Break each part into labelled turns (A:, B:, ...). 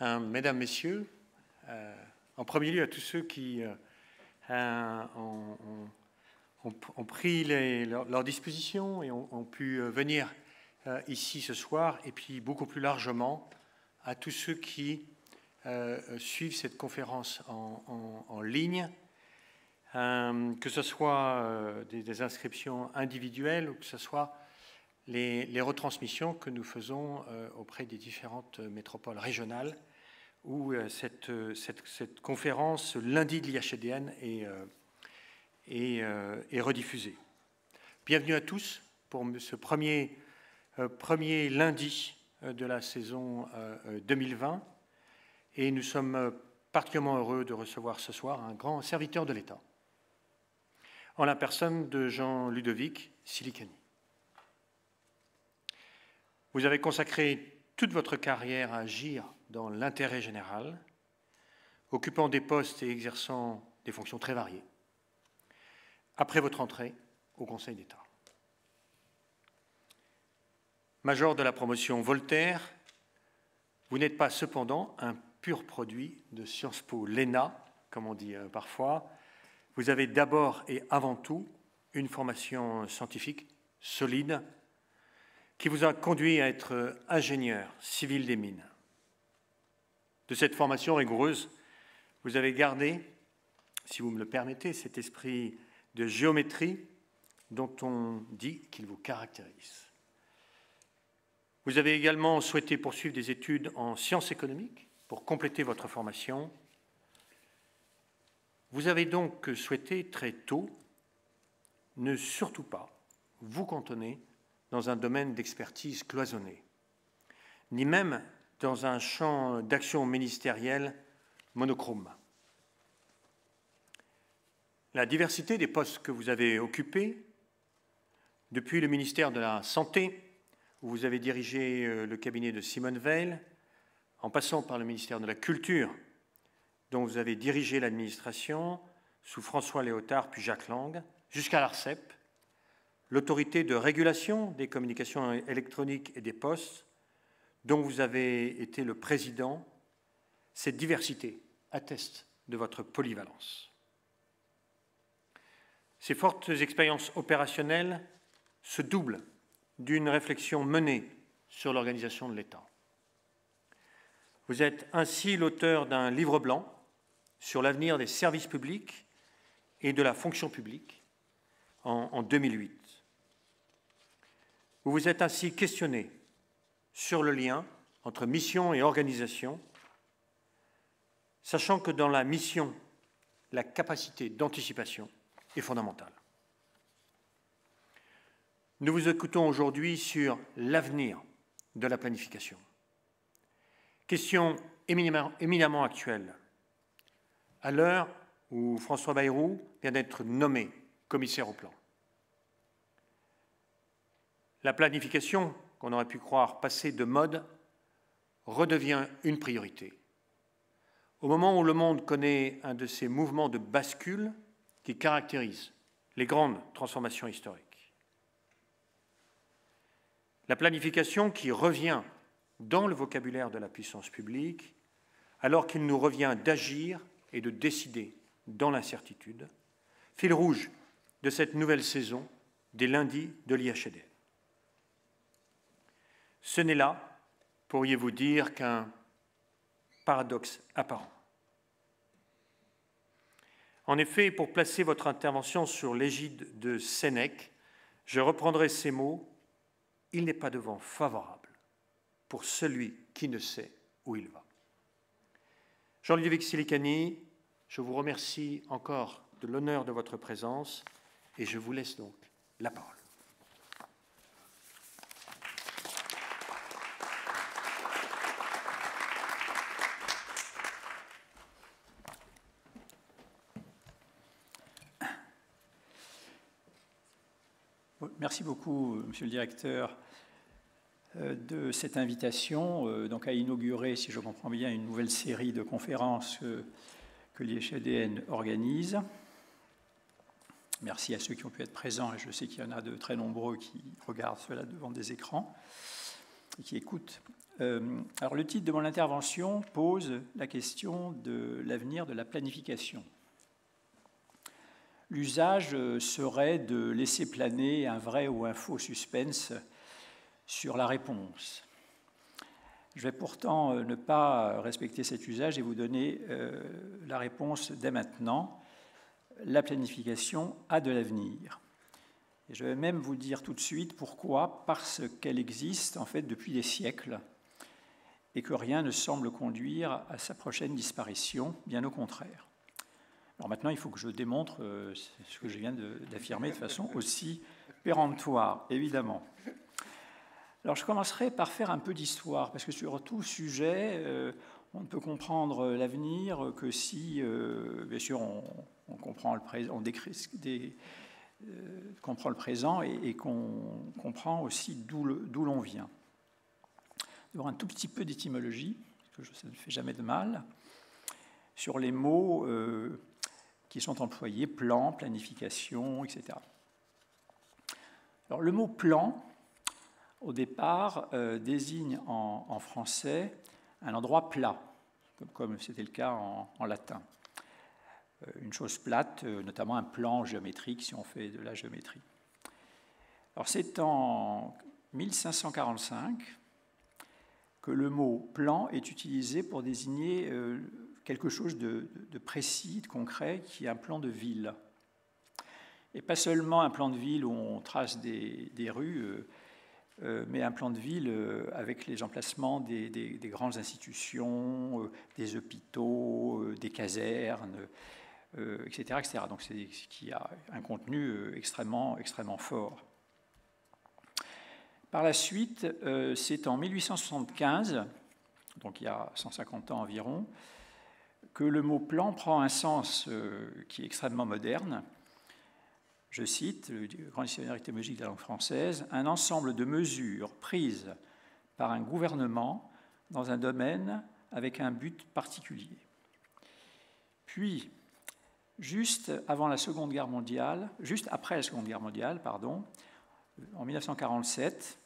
A: Mesdames, Messieurs, en premier lieu à tous ceux qui ont pris leur disposition et ont pu venir ici ce soir, et puis beaucoup plus largement à tous ceux qui suivent cette conférence en ligne, que ce soit des inscriptions individuelles ou que ce soit les retransmissions que nous faisons auprès des différentes métropoles régionales où cette conférence lundi de l'IHEDN est rediffusée. Bienvenue à tous pour ce premier lundi de la saison 2020 et nous sommes particulièrement heureux de recevoir ce soir un grand serviteur de l'État en la personne de Jean-Ludovic Silicani. Vous avez consacré toute votre carrière à agir dans l'intérêt général, occupant des postes et exerçant des fonctions très variées, après votre entrée au Conseil d'État. Major de la promotion Voltaire, vous n'êtes pas cependant un pur produit de Sciences Po l'ENA, comme on dit parfois. Vous avez d'abord et avant tout une formation scientifique solide qui vous a conduit à être ingénieur civil des mines. De cette formation rigoureuse, vous avez gardé, si vous me le permettez, cet esprit de géométrie dont on dit qu'il vous caractérise. Vous avez également souhaité poursuivre des études en sciences économiques pour compléter votre formation. Vous avez donc souhaité très tôt ne surtout pas vous cantonner dans un domaine d'expertise cloisonné, ni même dans un champ d'action ministérielle monochrome. La diversité des postes que vous avez occupés, depuis le ministère de la Santé, où vous avez dirigé le cabinet de Simone Veil, en passant par le ministère de la Culture, dont vous avez dirigé l'administration sous François Léotard puis Jacques Lang, jusqu'à l'ARCEP, l'autorité de régulation des communications électroniques et des postes, dont vous avez été le président. Cette diversité atteste de votre polyvalence. Ces fortes expériences opérationnelles se doublent d'une réflexion menée sur l'organisation de l'État. Vous êtes ainsi l'auteur d'un livre blanc sur l'avenir des services publics et de la fonction publique en 2008. Vous vous êtes ainsi questionné sur le lien entre mission et organisation, sachant que dans la mission, la capacité d'anticipation est fondamentale. Nous vous écoutons aujourd'hui sur l'avenir de la planification. Question éminemment actuelle, à l'heure où François Bayrou vient d'être nommé commissaire au plan. La planification, qu'on aurait pu croire passer de mode, redevient une priorité. Au moment où le monde connaît un de ces mouvements de bascule qui caractérisent les grandes transformations historiques. La planification qui revient dans le vocabulaire de la puissance publique, alors qu'il nous revient d'agir et de décider dans l'incertitude, fil rouge de cette nouvelle saison des lundis de l'IHEDN. Ce n'est là, pourriez-vous dire, qu'un paradoxe apparent. En effet, pour placer votre intervention sur l'égide de Sénèque, je reprendrai ces mots « Il n'est pas de vent favorable pour celui qui ne sait où il va ». Jean-Ludovic Silicani, je vous remercie encore de l'honneur de votre présence et je vous laisse donc la parole.
B: Merci beaucoup, Monsieur le Directeur, de cette invitation donc à inaugurer, si je comprends bien, une nouvelle série de conférences que l'IHEDN organise. Merci à ceux qui ont pu être présents, et je sais qu'il y en a de très nombreux qui regardent cela devant des écrans et qui écoutent Alors, le titre de mon intervention pose la question de l'avenir de la planification. L'usage serait de laisser planer un vrai ou un faux suspense sur la réponse. Je vais pourtant ne pas respecter cet usage et vous donner la réponse dès maintenant. La planification a de l'avenir. Et je vais même vous dire tout de suite pourquoi, parce qu'elle existe en fait depuis des siècles et que rien ne semble conduire à sa prochaine disparition, bien au contraire. Alors maintenant, il faut que je démontre ce que je viens d'affirmer de façon aussi péremptoire, évidemment. Alors je commencerai par faire un peu d'histoire, parce que sur tout sujet, on ne peut comprendre l'avenir que si, bien sûr, on comprend le présent, on comprend le présent et qu'on comprend aussi d'où l'on vient. D'abord un tout petit peu d'étymologie, parce que ça ne fait jamais de mal, sur les mots qui sont employés, plan, planification, etc. Alors le mot plan, au départ, désigne en français un endroit plat, comme c'était le cas en latin. Une chose plate, notamment un plan géométrique si on fait de la géométrie. Alors c'est en 1545 que le mot plan est utilisé pour désigner quelque chose de précis, de concret, qui est un plan de ville. Et pas seulement un plan de ville où on trace des rues, mais un plan de ville avec les emplacements des grandes institutions, des hôpitaux, des casernes, etc., etc. Donc c'est ce qui a un contenu extrêmement fort. Par la suite, c'est en 1875, donc il y a 150 ans environ, que le mot plan prend un sens qui est extrêmement moderne. Je cite le Grand Dictionnaire étymologique de la langue française, un ensemble de mesures prises par un gouvernement dans un domaine avec un but particulier. Puis, juste après la Seconde Guerre mondiale, en 1947,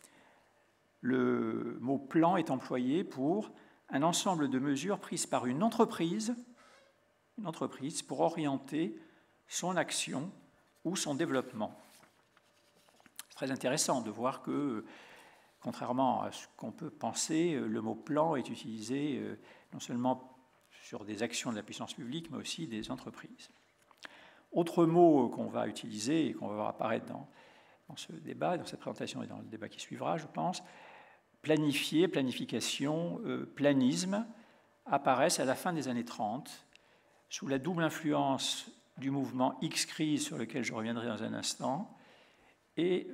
B: le mot plan est employé pour un ensemble de mesures prises par une entreprise pour orienter son action ou son développement. C'est très intéressant de voir que, contrairement à ce qu'on peut penser, le mot plan est utilisé non seulement sur des actions de la puissance publique, mais aussi des entreprises. Autre mot qu'on va utiliser et qu'on va voir apparaître dans ce débat, dans cette présentation et dans le débat qui suivra, je pense, planifier, planification, planisme, apparaissent à la fin des années 30, sous la double influence du mouvement X-Crise, sur lequel je reviendrai dans un instant, et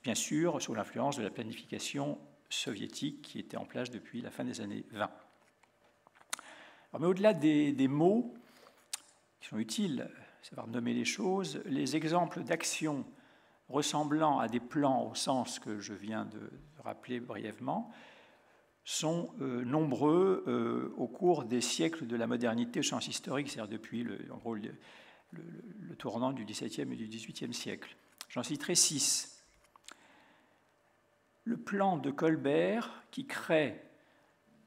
B: bien sûr sous l'influence de la planification soviétique qui était en place depuis la fin des années 20. Alors, mais au-delà des mots qui sont utiles, savoir nommer les choses, les exemples d'actions ressemblant à des plans au sens que je viens de rappeler brièvement sont nombreux au cours des siècles de la modernité au sens historique, c'est-à-dire depuis le tournant du XVIIe et du XVIIIe siècle. J'en citerai 6. Le plan de Colbert qui crée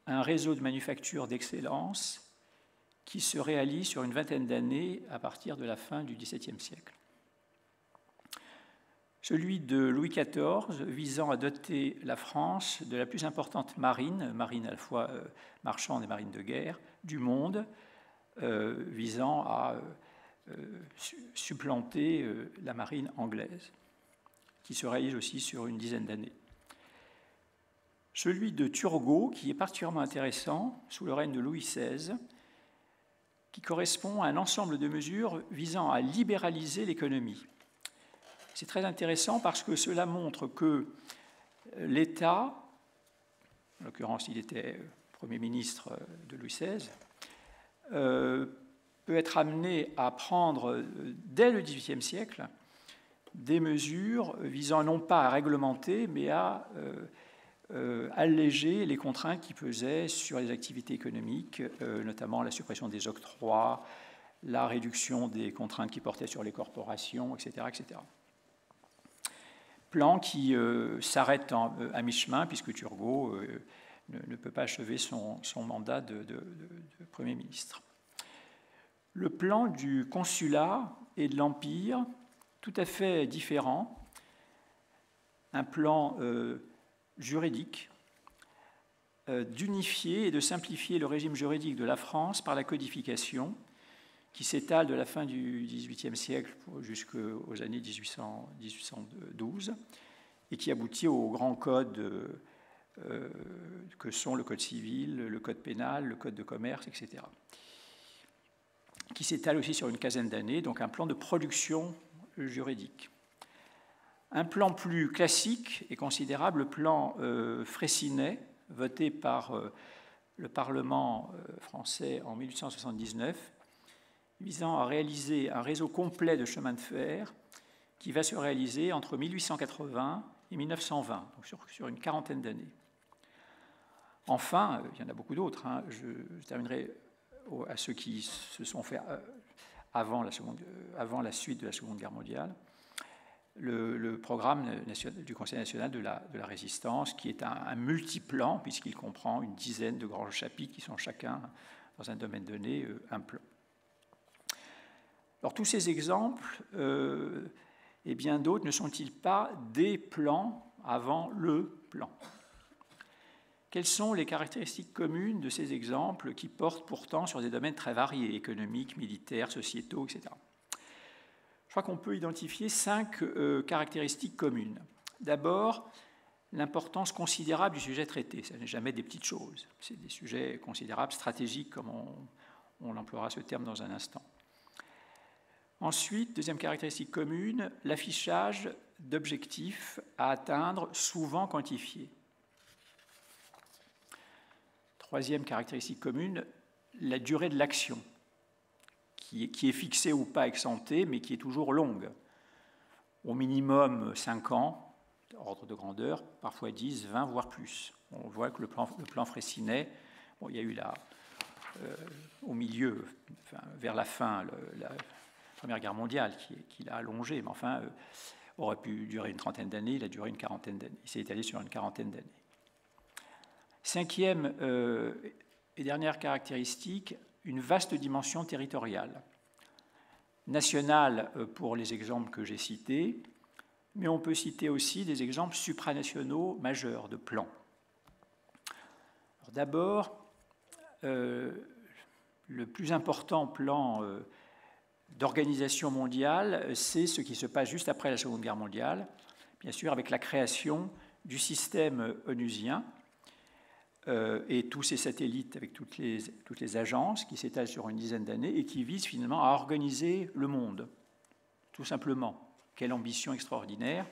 B: un réseau de manufactures d'excellence qui se réalise sur une vingtaine d'années à partir de la fin du XVIIe siècle. Celui de Louis XIV visant à doter la France de la plus importante marine à la fois marchande et marine de guerre, du monde, visant à supplanter la marine anglaise, qui se réalise aussi sur une dizaine d'années. Celui de Turgot, qui est particulièrement intéressant, sous le règne de Louis XVI, qui correspond à un ensemble de mesures visant à libéraliser l'économie. C'est très intéressant parce que cela montre que l'État, en l'occurrence il était Premier ministre de Louis XVI, peut être amené à prendre dès le XVIIIe siècle des mesures visant non pas à réglementer mais à alléger les contraintes qui pesaient sur les activités économiques, notamment la suppression des octrois, la réduction des contraintes qui portaient sur les corporations, etc. etc. Plan qui s'arrête à mi-chemin, puisque Turgot peut pas achever son mandat de Premier ministre. Le plan du consulat et de l'Empire, tout à fait différent, un plan juridique, d'unifier et de simplifier le régime juridique de la France par la codification, qui s'étale de la fin du XVIIIe siècle jusqu'aux années 1812, et qui aboutit aux grands codes que sont le code civil, le code pénal, le code de commerce, etc., qui s'étale aussi sur une quinzaine d'années, donc un plan de production juridique. Un plan plus classique et considérable, le plan Freycinet, voté par le Parlement français en 1879, visant à réaliser un réseau complet de chemins de fer qui va se réaliser entre 1880 et 1920, donc sur une quarantaine d'années. Enfin, il y en a beaucoup d'autres, hein, je terminerai à ceux qui se sont faits avant la suite de la Seconde Guerre mondiale. Le programme du Conseil national de la résistance, qui est un multiplan, puisqu'il comprend une dizaine de grands chapitres qui sont chacun, dans un domaine donné, un plan. Alors, tous ces exemples et bien d'autres ne sont-ils pas des plans avant le plan? Quelles sont les caractéristiques communes de ces exemples qui portent pourtant sur des domaines très variés, économiques, militaires, sociétaux, etc.? Je crois qu'on peut identifier 5 caractéristiques communes. D'abord, l'importance considérable du sujet traité. Ce n'est jamais des petites choses. C'est des sujets considérables, stratégiques, comme on emploiera ce terme dans un instant. Ensuite, deuxième caractéristique commune, l'affichage d'objectifs à atteindre, souvent quantifiés. Troisième caractéristique commune, la durée de l'action, qui est fixée ou pas ex ante, mais qui est toujours longue. Au minimum 5 ans, ordre de grandeur, parfois 10, 20, voire plus. On voit que le plan Freycinet, bon, il y a eu au milieu, vers la fin, la Première Guerre mondiale qui l'a allongé, mais enfin, aurait pu durer une trentaine d'années, il a duré une quarantaine d'années. Il s'est étalé sur une quarantaine d'années. Cinquième et dernière caractéristique, une vaste dimension territoriale. Nationale pour les exemples que j'ai cités, mais on peut citer aussi des exemples supranationaux majeurs de plans. D'abord, le plus important plan d'organisation mondiale, c'est ce qui se passe juste après la Seconde Guerre mondiale, bien sûr avec la création du système onusien, et tous ces satellites avec toutes les agences qui s'étalent sur une dizaine d'années et qui visent finalement à organiser le monde, tout simplement. Quelle ambition extraordinaire,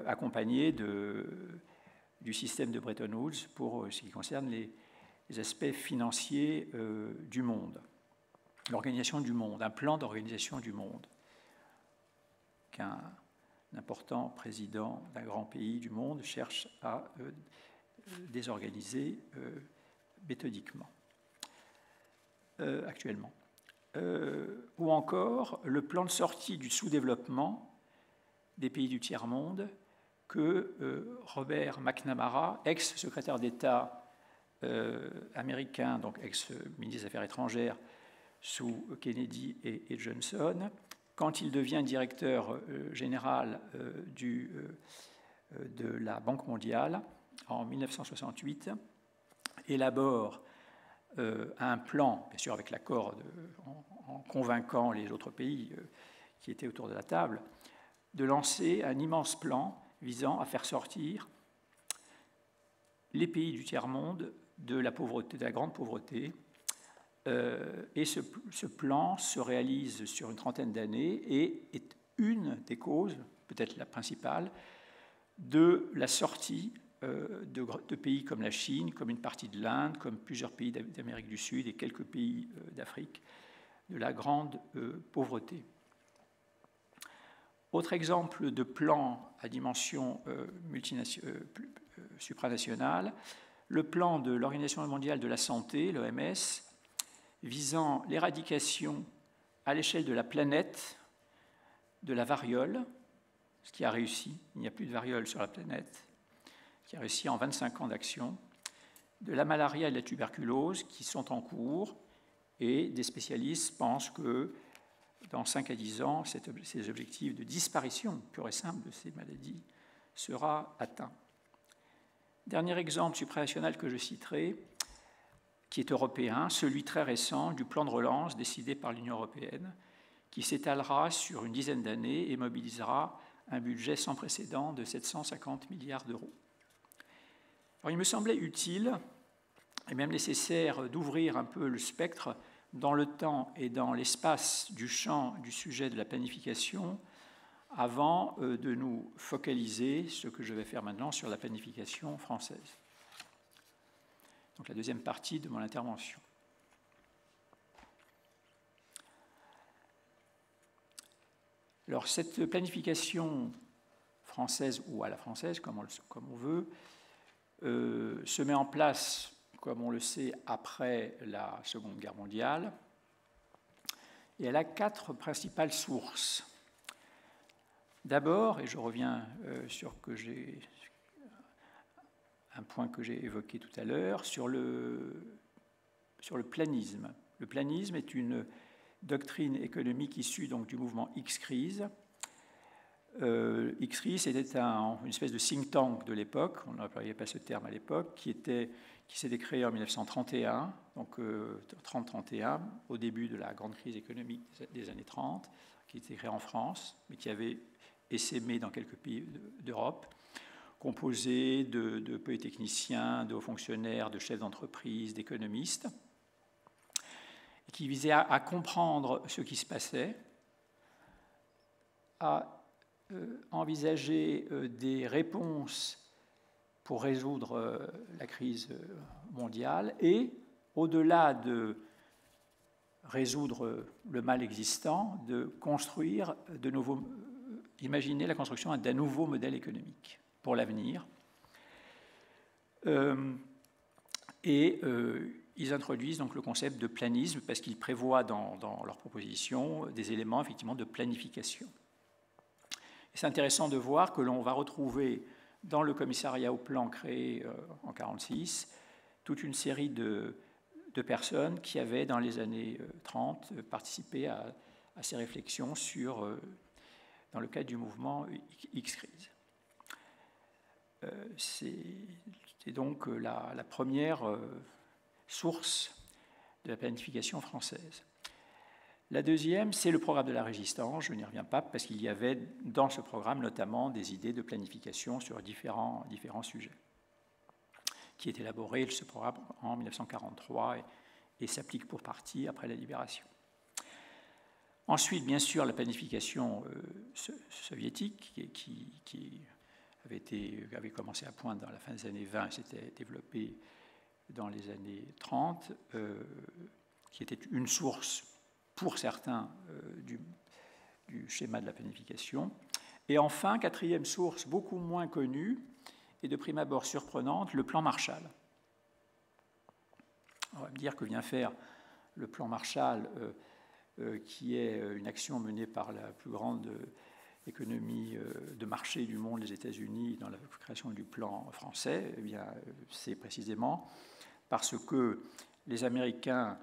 B: accompagnée du système de Bretton Woods pour ce qui concerne les aspects financiers du monde. L'organisation du monde, un plan d'organisation du monde qu'un important président d'un grand pays du monde cherche à désorganisé méthodiquement actuellement. Ou encore le plan de sortie du sous-développement des pays du tiers-monde que Robert McNamara, ex-secrétaire d'État américain, donc ex-ministre des Affaires étrangères sous Kennedy et Johnson, quand il devient directeur général de la Banque mondiale, en 1968, élabore un plan, bien sûr avec l'accord, en convainquant les autres pays qui étaient autour de la table, de lancer un immense plan visant à faire sortir les pays du tiers-monde de la pauvreté, de la grande pauvreté. Et ce plan se réalise sur une trentaine d'années et est une des causes, peut-être la principale, de la sortie de pays comme la Chine, comme une partie de l'Inde, comme plusieurs pays d'Amérique du Sud et quelques pays d'Afrique, de la grande pauvreté. Autre exemple de plan à dimension supranationale, le plan de l'Organisation mondiale de la santé, l'OMS, visant l'éradication à l'échelle de la planète de la variole, ce qui a réussi, il n'y a plus de variole sur la planète, qui a réussi en 25 ans d'action, de la malaria et de la tuberculose qui sont en cours, et des spécialistes pensent que dans 5 à 10 ans, ces objectifs de disparition pure et simple de ces maladies sera atteint. Dernier exemple supranational que je citerai, qui est européen, celui très récent du plan de relance décidé par l'Union européenne, qui s'étalera sur une dizaine d'années et mobilisera un budget sans précédent de 750 milliards d'euros. Alors, il me semblait utile et même nécessaire d'ouvrir un peu le spectre dans le temps et dans l'espace du champ du sujet de la planification avant de nous focaliser, ce que je vais faire maintenant, sur la planification française. Donc la deuxième partie de mon intervention. Alors cette planification française ou à la française, comme on veut, se met en place, comme on le sait, après la Seconde Guerre mondiale, et elle a 4 principales sources. D'abord, et je reviens sur un point que j'ai évoqué tout à l'heure, sur le planisme. Le planisme est une doctrine économique issue donc du mouvement X-Crise. X-Crise était une espèce de think tank de l'époque, on n'employait pas ce terme à l'époque, qui s'était créé en 1931, donc 30-31, au début de la grande crise économique des années 30, qui était créé en France, mais qui avait essaimé dans quelques pays d'Europe, composé de polytechniciens, de hauts fonctionnaires, de chefs d'entreprise, d'économistes, qui visait à comprendre ce qui se passait, à envisager des réponses pour résoudre la crise mondiale et, au-delà de résoudre le mal existant, de construire de nouveaux, imaginer la construction d'un nouveau modèle économique pour l'avenir. Ils introduisent donc le concept de planisme parce qu'ils prévoient dans leurs propositions des éléments effectivement de planification. C'est intéressant de voir que l'on va retrouver dans le commissariat au plan créé en 1946 toute une série de personnes qui avaient dans les années 30 participé à ces réflexions dans le cadre du mouvement X-Crise. C'est donc la première source de la planification française. La deuxième, c'est le programme de la Résistance. Je n'y reviens pas parce qu'il y avait dans ce programme notamment des idées de planification sur différents sujets qui est élaboré, ce programme, en 1943 et s'applique pour partie après la Libération. Ensuite, bien sûr, la planification soviétique qui avait commencé à point dans la fin des années 20 et s'était développée dans les années 30, qui était une source pour certains du schéma de la planification. Et enfin, quatrième source beaucoup moins connue et de prime abord surprenante, le plan Marshall. On va me dire que vient faire le plan Marshall, qui est une action menée par la plus grande économie de marché du monde, les États-Unis, dans la création du plan français. Eh bien, c'est précisément parce que les Américains,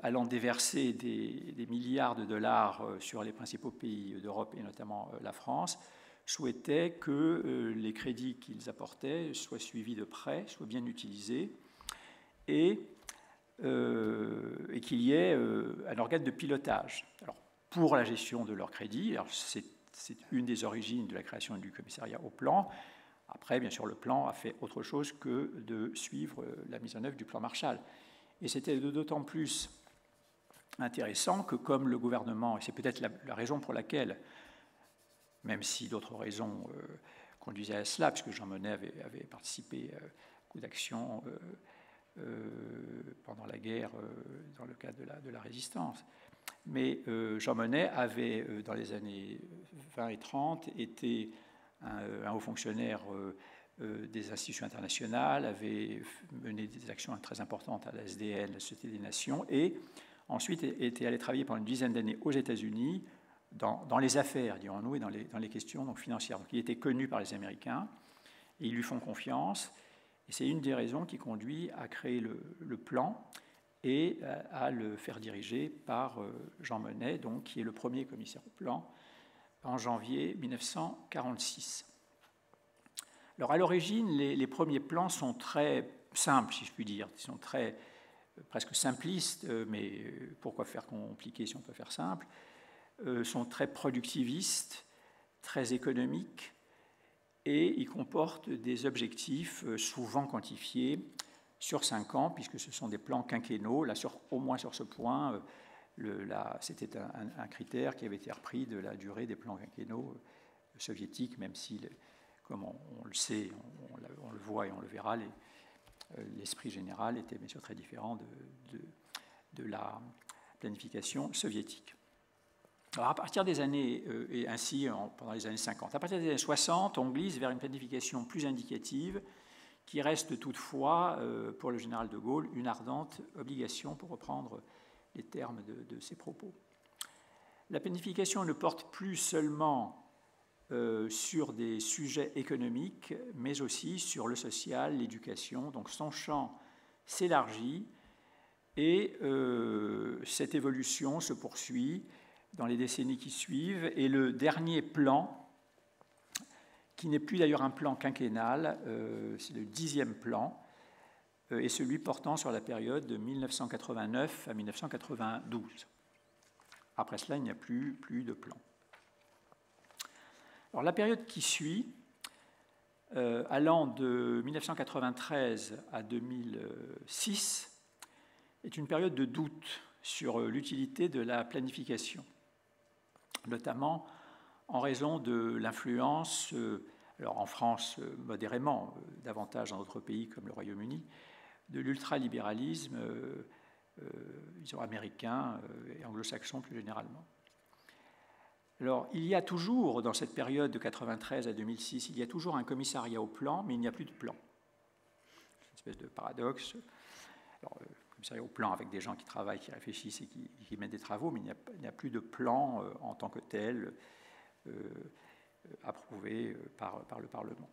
B: allant déverser des milliards de dollars sur les principaux pays d'Europe et notamment la France, souhaitaient que les crédits qu'ils apportaient soient suivis de près, soient bien utilisés et qu'il y ait un organe de pilotage. Alors, pour la gestion de leurs crédits, c'est une des origines de la création du commissariat au plan. Après, bien sûr, le plan a fait autre chose que de suivre la mise en œuvre du plan Marshall. Et c'était d'autant plus intéressant que comme le gouvernement, et c'est peut-être la raison pour laquelle, même si d'autres raisons conduisaient à cela, puisque Jean Monnet avait participé à beaucoup d'actions pendant la guerre dans le cadre de la résistance. Mais Jean Monnet avait, dans les années 20 et 30, été un haut fonctionnaire des institutions internationales, avait mené des actions très importantes à la SDN, la Société des Nations, et ensuite était allé travailler pendant une dizaine d'années aux États-Unis dans les affaires, dirons-nous, et dans les questions donc, financières. Donc, il était connu par les Américains, et ils lui font confiance. Et Et c'est une des raisons qui conduit à créer le plan et à le faire diriger par Jean Monnet, donc, qui est le premier commissaire au plan, en janvier 1946. Alors, à l'origine, les premiers plans sont très simples, si je puis dire. Ils sont presque simplistes, mais pourquoi faire compliqué si on peut faire simple, sont très productivistes, très économiques, et ils comportent des objectifs souvent quantifiés sur 5 ans, puisque ce sont des plans quinquennaux. Là, au moins sur ce point, c'était un critère qui avait été repris de la durée des plans quinquennaux soviétiques, même si, comme on le sait, on le voit et on le verra, l'esprit général était bien sûr très différent de la planification soviétique. Alors à partir des années, et ainsi pendant les années 50, à partir des années 60, on glisse vers une planification plus indicative qui reste toutefois, pour le général de Gaulle, une ardente obligation, pour reprendre les termes de ses propos. La planification ne porte plus seulement sur des sujets économiques, mais aussi sur le social, l'éducation. Donc son champ s'élargit et cette évolution se poursuit dans les décennies qui suivent. Et le dernier plan, qui n'est plus d'ailleurs un plan quinquennal, c'est le 10e plan, est celui portant sur la période de 1989 à 1992. Après cela, il n'y a plus de plan. Alors, la période qui suit, allant de 1993 à 2006, est une période de doute sur l'utilité de la planification, notamment en raison de l'influence, alors en France modérément, davantage dans d'autres pays comme le Royaume-Uni, de l'ultralibéralisme disons américain et anglo-saxon plus généralement. Alors, il y a toujours, dans cette période de 1993 à 2006, il y a toujours un commissariat au plan, mais il n'y a plus de plan. C'est une espèce de paradoxe. Alors, commissariat au plan avec des gens qui travaillent, qui réfléchissent et qui mènent des travaux, mais il n'y a plus de plan en tant que tel approuvé par le Parlement.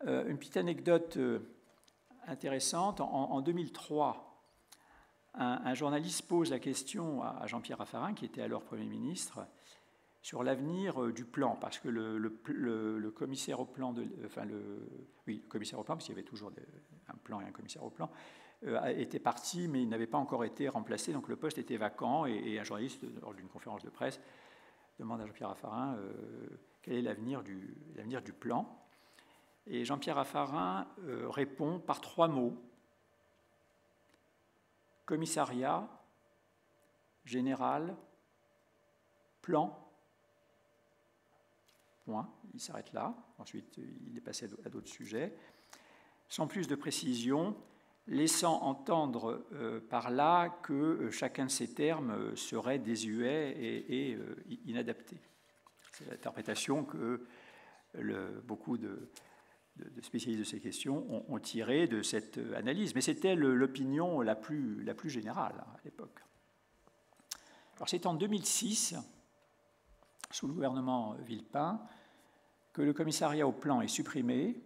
B: Une petite anecdote intéressante. En 2003, un journaliste pose la question à Jean-Pierre Raffarin, qui était alors Premier ministre, sur l'avenir du plan, parce que le commissaire au plan, le commissaire au plan, parce qu'il y avait toujours un plan et un commissaire au plan, était parti, mais il n'avait pas encore été remplacé, donc le poste était vacant, et un journaliste, lors d'une conférence de presse, demande à Jean-Pierre Raffarin quel est l'avenir du plan. Et Jean-Pierre Raffarin répond par 3 mots: commissariat, général, plan. Point. Il s'arrête là. Ensuite, il est passé à d'autres sujets. Sans plus de précision, laissant entendre par là que chacun de ces termes serait désuet et inadapté. C'est l'interprétation que beaucoup de spécialistes de ces questions ont tiré de cette analyse. Mais c'était l'opinion la plus générale à l'époque. Alors c'est en 2006, sous le gouvernement Villepin, que le commissariat au plan est supprimé,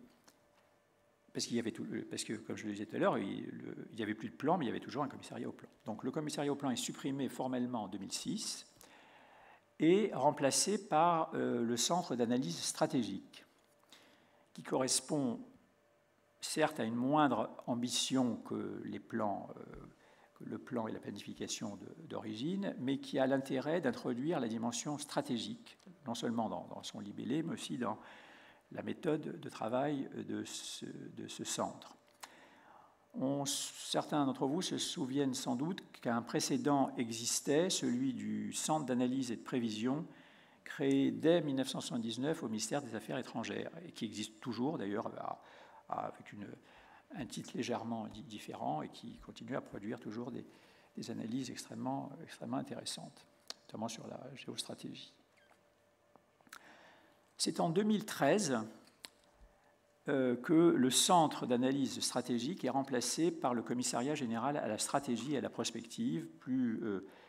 B: parce que, comme je le disais tout à l'heure, il n'y avait plus de plan, mais il y avait toujours un commissariat au plan. Donc le commissariat au plan est supprimé formellement en 2006 et remplacé par le Centre d'analyse stratégique, qui correspond certes à une moindre ambition que le plan et la planification d'origine, mais qui a l'intérêt d'introduire la dimension stratégique, non seulement dans son libellé, mais aussi dans la méthode de travail de ce centre. Certains d'entre vous se souviennent sans doute qu'un précédent existait, celui du Centre d'analyse et de prévision, créé dès 1979 au ministère des Affaires étrangères, et qui existe toujours d'ailleurs avec un titre légèrement différent et qui continue à produire toujours des analyses extrêmement intéressantes, notamment sur la géostratégie. C'est en 2013 que le Centre d'analyse stratégique est remplacé par le Commissariat général à la stratégie et à la prospective, plus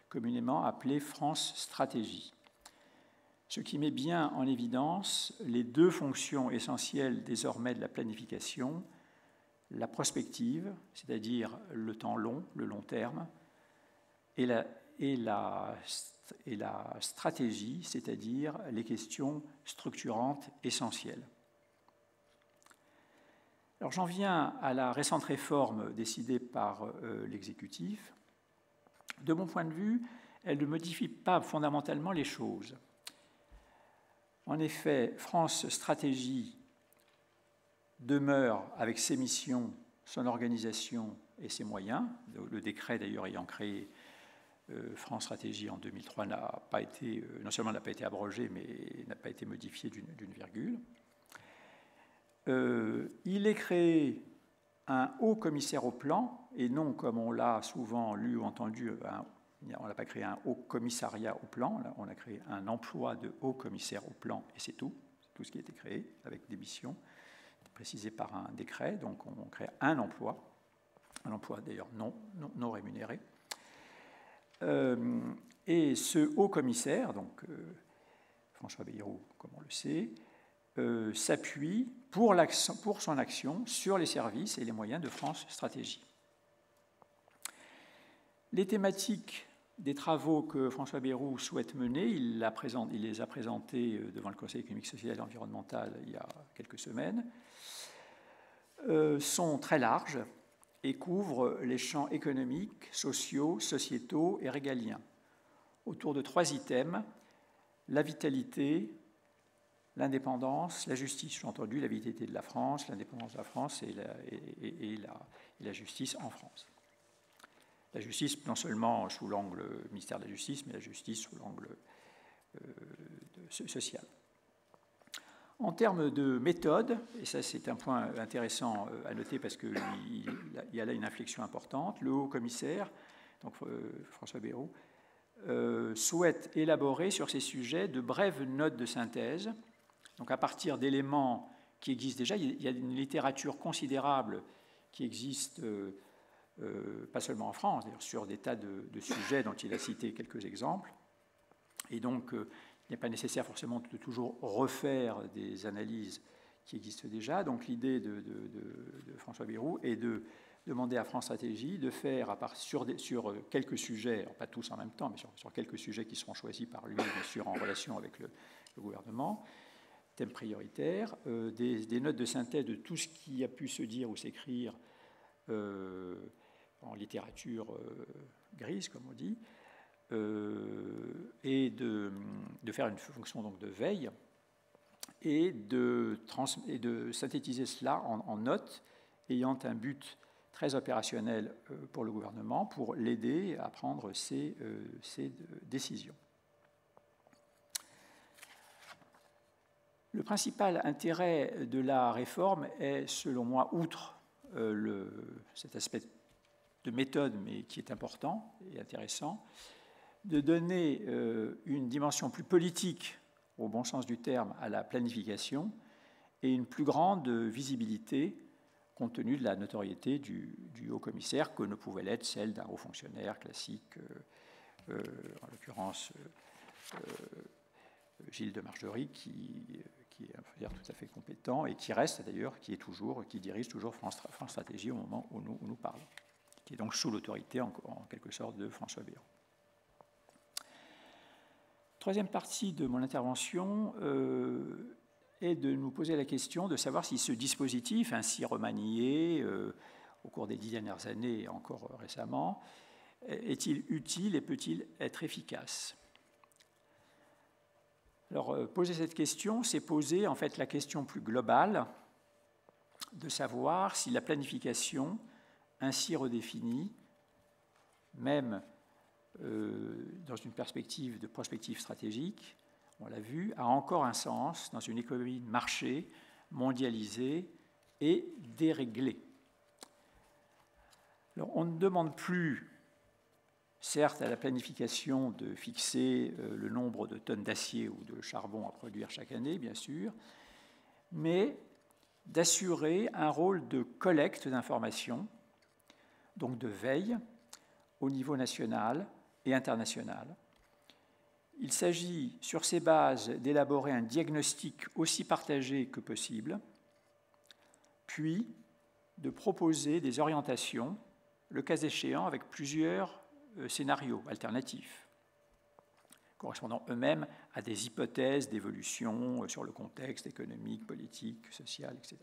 B: communément appelé France Stratégie. ce qui met bien en évidence les deux fonctions essentielles désormais de la planification, la prospective, c'est-à-dire le temps long, le long terme, et la stratégie, c'est-à-dire les questions structurantes essentielles. Alors j'en viens à la récente réforme décidée par l'exécutif. De mon point de vue, elle ne modifie pas fondamentalement les choses. En effet, France Stratégie demeure avec ses missions, son organisation et ses moyens. Le décret d'ailleurs ayant créé France Stratégie en 2003 n'a pas été, non seulement n'a pas été abrogé, mais n'a pas été modifié d'une virgule. Il est créé un haut commissaire au plan, et non comme on l'a souvent lu ou entendu, on n'a pas créé un haut commissariat au plan, là, on a créé un emploi de haut commissaire au plan, et c'est tout ce qui a été créé, avec des missions précisées par un décret. Donc on crée un emploi d'ailleurs non rémunéré. Et ce haut commissaire, donc François Bayrou, comme on le sait, s'appuie pour son action sur les services et les moyens de France Stratégie. Les thématiques des travaux que François Bayrou souhaite mener, il les a présentés devant le Conseil économique, social et environnemental il y a quelques semaines, sont très larges et couvrent les champs économiques, sociaux, sociétaux et régaliens, autour de 3 items: la vitalité, l'indépendance, la justice. J'ai entendu la vitalité de la France, l'indépendance de la France et la justice en France. La justice, non seulement sous l'angle ministère de la Justice, mais la justice sous l'angle social. En termes de méthode, et ça c'est un point intéressant à noter parce qu'il y a là une inflexion importante, le haut commissaire, donc François Bayrou, souhaite élaborer sur ces sujets de brèves notes de synthèse, donc à partir d'éléments qui existent déjà. Il y a une littérature considérable qui existe, pas seulement en France, d'ailleurs, sur des tas de sujets dont il a cité quelques exemples. Et donc, il n'est pas nécessaire forcément de toujours refaire des analyses qui existent déjà. Donc, l'idée de François Bayrou est de demander à France Stratégie de faire, sur quelques sujets, alors pas tous en même temps, mais sur quelques sujets qui seront choisis par lui, bien sûr, en relation avec le gouvernement, thèmes prioritaires, des notes de synthèse de tout ce qui a pu se dire ou s'écrire en littérature grise, comme on dit, et de faire une fonction donc de veille et de synthétiser cela en notes ayant un but très opérationnel pour le gouvernement, pour l'aider à prendre ses décisions. Le principal intérêt de la réforme est, selon moi, outre cet aspect de méthode, mais qui est important et intéressant, de donner une dimension plus politique, au bon sens du terme, à la planification et une plus grande visibilité compte tenu de la notoriété du haut-commissaire que ne pouvait l'être celle d'un haut fonctionnaire classique, en l'occurrence Gilles de Margerie, qui est un fonctionnaire tout à fait compétent et qui reste d'ailleurs, qui dirige toujours France Stratégie au moment où nous parlons, qui est donc sous l'autorité en quelque sorte de François Bayrou. Troisième partie de mon intervention est de nous poser la question de savoir si ce dispositif, ainsi remanié au cours des 10 dernières années et encore récemment, est-il utile et peut-il être efficace ? Alors, poser cette question, c'est poser en fait la question plus globale de savoir si la planification, ainsi redéfinie, même dans une perspective de prospective stratégique, on l'a vu, a encore un sens dans une économie de marché mondialisée et déréglée. Alors, on ne demande plus, certes, à la planification de fixer le nombre de tonnes d'acier ou de charbon à produire chaque année, bien sûr, mais d'assurer un rôle de collecte d'informations, donc de veille, au niveau national et international, Il s'agit, sur ces bases, d'élaborer un diagnostic aussi partagé que possible, puis de proposer des orientations, le cas échéant avec plusieurs scénarios alternatifs, correspondant eux-mêmes à des hypothèses d'évolution sur le contexte économique, politique, social, etc.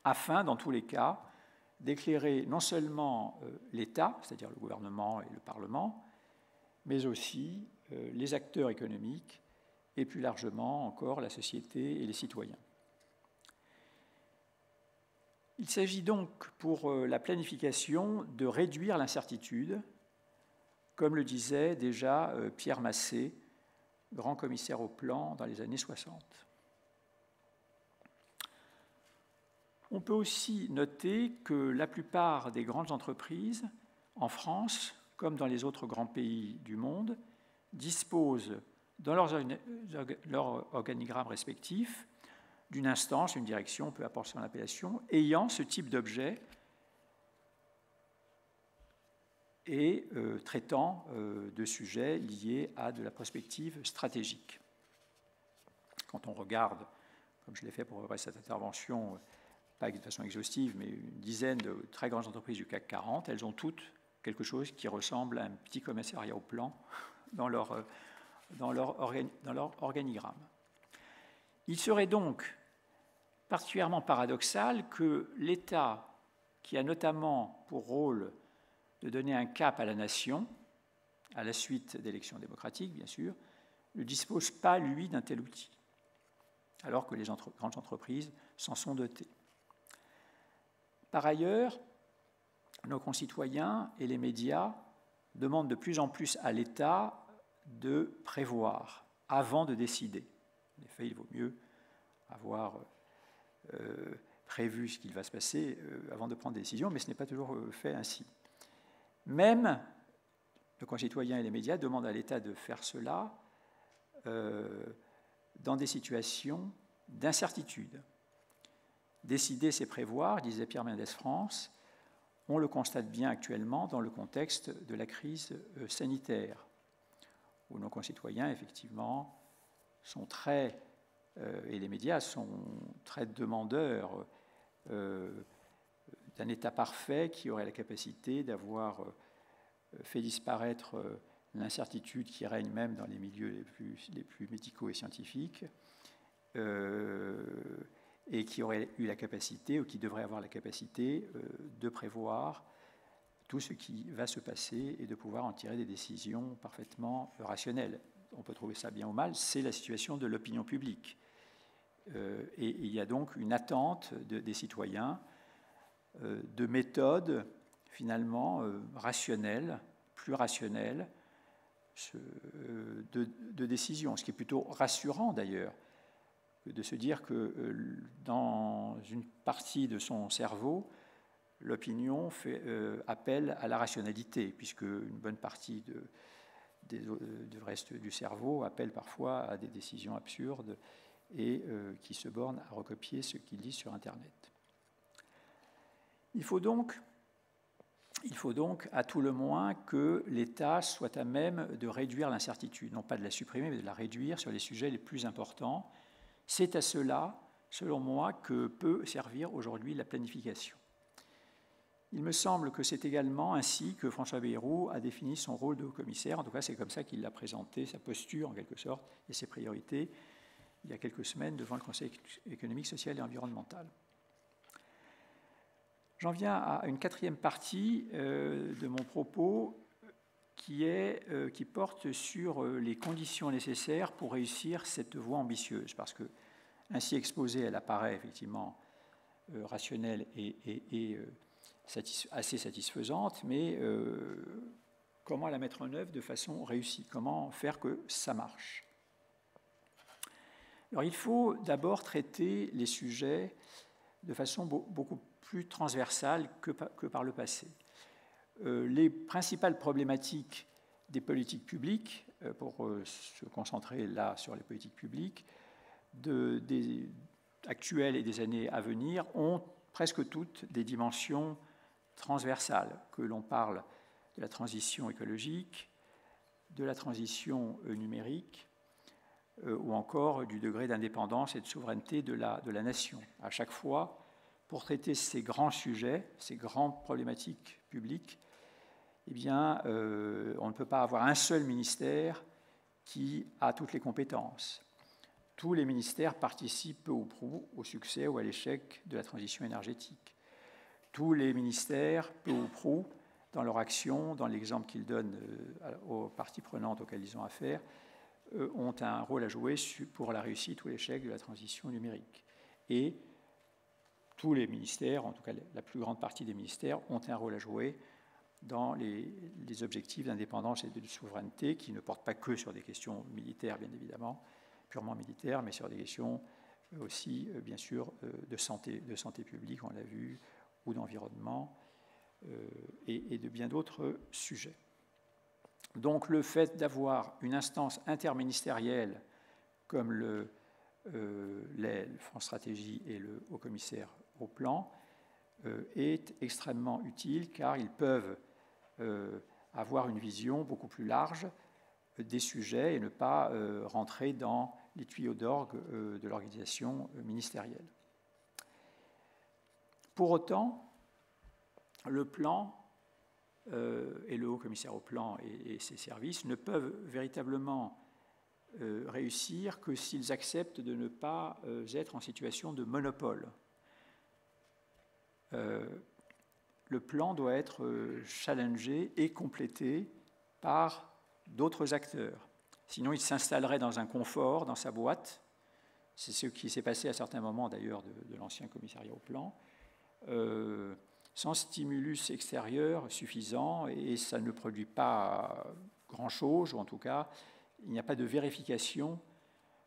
B: Afin, dans tous les cas, d'éclairer non seulement l'État, c'est-à-dire le gouvernement et le Parlement, mais aussi les acteurs économiques et plus largement encore la société et les citoyens. Il s'agit donc pour la planification de réduire l'incertitude, comme le disait déjà Pierre Massé, grand commissaire au plan dans les années 60. On peut aussi noter que la plupart des grandes entreprises, en France, comme dans les autres grands pays du monde, disposent dans leurs organigrammes respectifs d'une instance, une direction, peu importe son appellation, ayant ce type d'objet et traitant de sujets liés à de la prospective stratégique. Quand on regarde, comme je l'ai fait pour cette intervention, pas de façon exhaustive, mais une dizaine de très grandes entreprises du CAC 40, elles ont toutes quelque chose qui ressemble à un petit commissariat au plan dans leur organigramme. Il serait donc particulièrement paradoxal que l'État, qui a notamment pour rôle de donner un cap à la nation, à la suite d'élections démocratiques, bien sûr, ne dispose pas, lui, d'un tel outil, alors que les grandes entreprises s'en sont dotées. Par ailleurs, nos concitoyens et les médias demandent de plus en plus à l'État de prévoir avant de décider. En effet, il vaut mieux avoir prévu ce qu'il va se passer avant de prendre des décisions, mais ce n'est pas toujours fait ainsi. Même nos concitoyens et les médias demandent à l'État de faire cela dans des situations d'incertitude. Décider, c'est prévoir, disait Pierre Mendès France. On le constate bien actuellement dans le contexte de la crise sanitaire, où nos concitoyens, effectivement, sont très, et les médias sont très demandeurs d'un État parfait qui aurait la capacité d'avoir fait disparaître l'incertitude qui règne même dans les milieux les plus médicaux et scientifiques, et qui aurait eu la capacité, ou qui devrait avoir la capacité, de prévoir tout ce qui va se passer et de pouvoir en tirer des décisions parfaitement rationnelles. On peut trouver ça bien ou mal, c'est la situation de l'opinion publique. Et il y a donc une attente des citoyens de méthodes, finalement, rationnelles, plus rationnelles, de décision, ce qui est plutôt rassurant d'ailleurs, de se dire que dans une partie de son cerveau, l'opinion fait appel à la rationalité, puisque une bonne partie du reste du cerveau appelle parfois à des décisions absurdes et qui se bornent à recopier ce qu'ils lisent sur Internet. Il faut donc, à tout le moins, que l'État soit à même de réduire l'incertitude, non pas de la supprimer, mais de la réduire sur les sujets les plus importants. C'est à cela, selon moi, que peut servir aujourd'hui la planification. Il me semble que c'est également ainsi que François Bayrou a défini son rôle de haut-commissaire. En tout cas, c'est comme ça qu'il a présenté sa posture, en quelque sorte, et ses priorités, il y a quelques semaines, devant le Conseil économique, social et environnemental. J'en viens à une quatrième partie de mon propos qui porte sur les conditions nécessaires pour réussir cette voie ambitieuse, parce que, ainsi exposée, elle apparaît effectivement rationnelle et assez satisfaisante, mais comment la mettre en œuvre de façon réussie? Comment faire que ça marche? Alors, il faut d'abord traiter les sujets de façon beaucoup plus transversale que par le passé. Les principales problématiques des politiques publiques, pour se concentrer là sur les politiques publiques, des actuelles et des années à venir, ont presque toutes des dimensions transversales, que l'on parle de la transition écologique, de la transition numérique ou encore du degré d'indépendance et de souveraineté de la nation. À chaque fois, pour traiter ces grands sujets, ces grandes problématiques publiques, eh bien, on ne peut pas avoir un seul ministère qui a toutes les compétences. Tous les ministères participent peu ou prou au succès ou à l'échec de la transition énergétique. Tous les ministères, peu ou prou, dans leur action, dans l'exemple qu'ils donnent aux parties prenantes auxquelles ils ont affaire, ont un rôle à jouer pour la réussite ou l'échec de la transition numérique. Et tous les ministères, en tout cas la plus grande partie des ministères, ont un rôle à jouer dans les objectifs d'indépendance et de souveraineté qui ne portent pas que sur des questions militaires, bien évidemment, purement militaires, mais sur des questions aussi, bien sûr, de santé publique, on l'a vu, ou d'environnement, et de bien d'autres sujets. Donc le fait d'avoir une instance interministérielle comme le France Stratégie et le Haut-Commissaire au plan est extrêmement utile car ils peuvent avoir une vision beaucoup plus large des sujets et ne pas rentrer dans les tuyaux d'orgue de l'organisation ministérielle. Pour autant, le plan et le Haut-Commissaire au plan et ses services ne peuvent véritablement réussir que s'ils acceptent de ne pas être en situation de monopole. Le plan doit être challengé et complété par d'autres acteurs. Sinon, il s'installerait dans un confort, dans sa boîte. C'est ce qui s'est passé à certains moments, d'ailleurs, de l'ancien commissariat au plan, sans stimulus extérieur suffisant, et ça ne produit pas grand-chose, ou en tout cas, il n'y a pas de vérification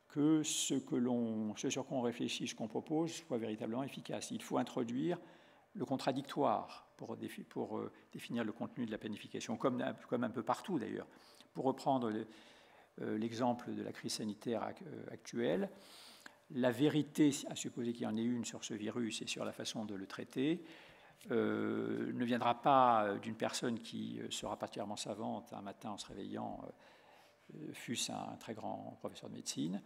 B: que ce sur quoi on réfléchit, ce qu'on propose, soit véritablement efficace. Il faut introduire le contradictoire pour définir le contenu de la planification, comme un peu partout d'ailleurs. Pour reprendre l'exemple de la crise sanitaire actuelle, la vérité, à supposer qu'il y en ait une sur ce virus et sur la façon de le traiter, ne viendra pas d'une personne qui sera particulièrement savante un matin en se réveillant, fût-ce un très grand professeur de médecine,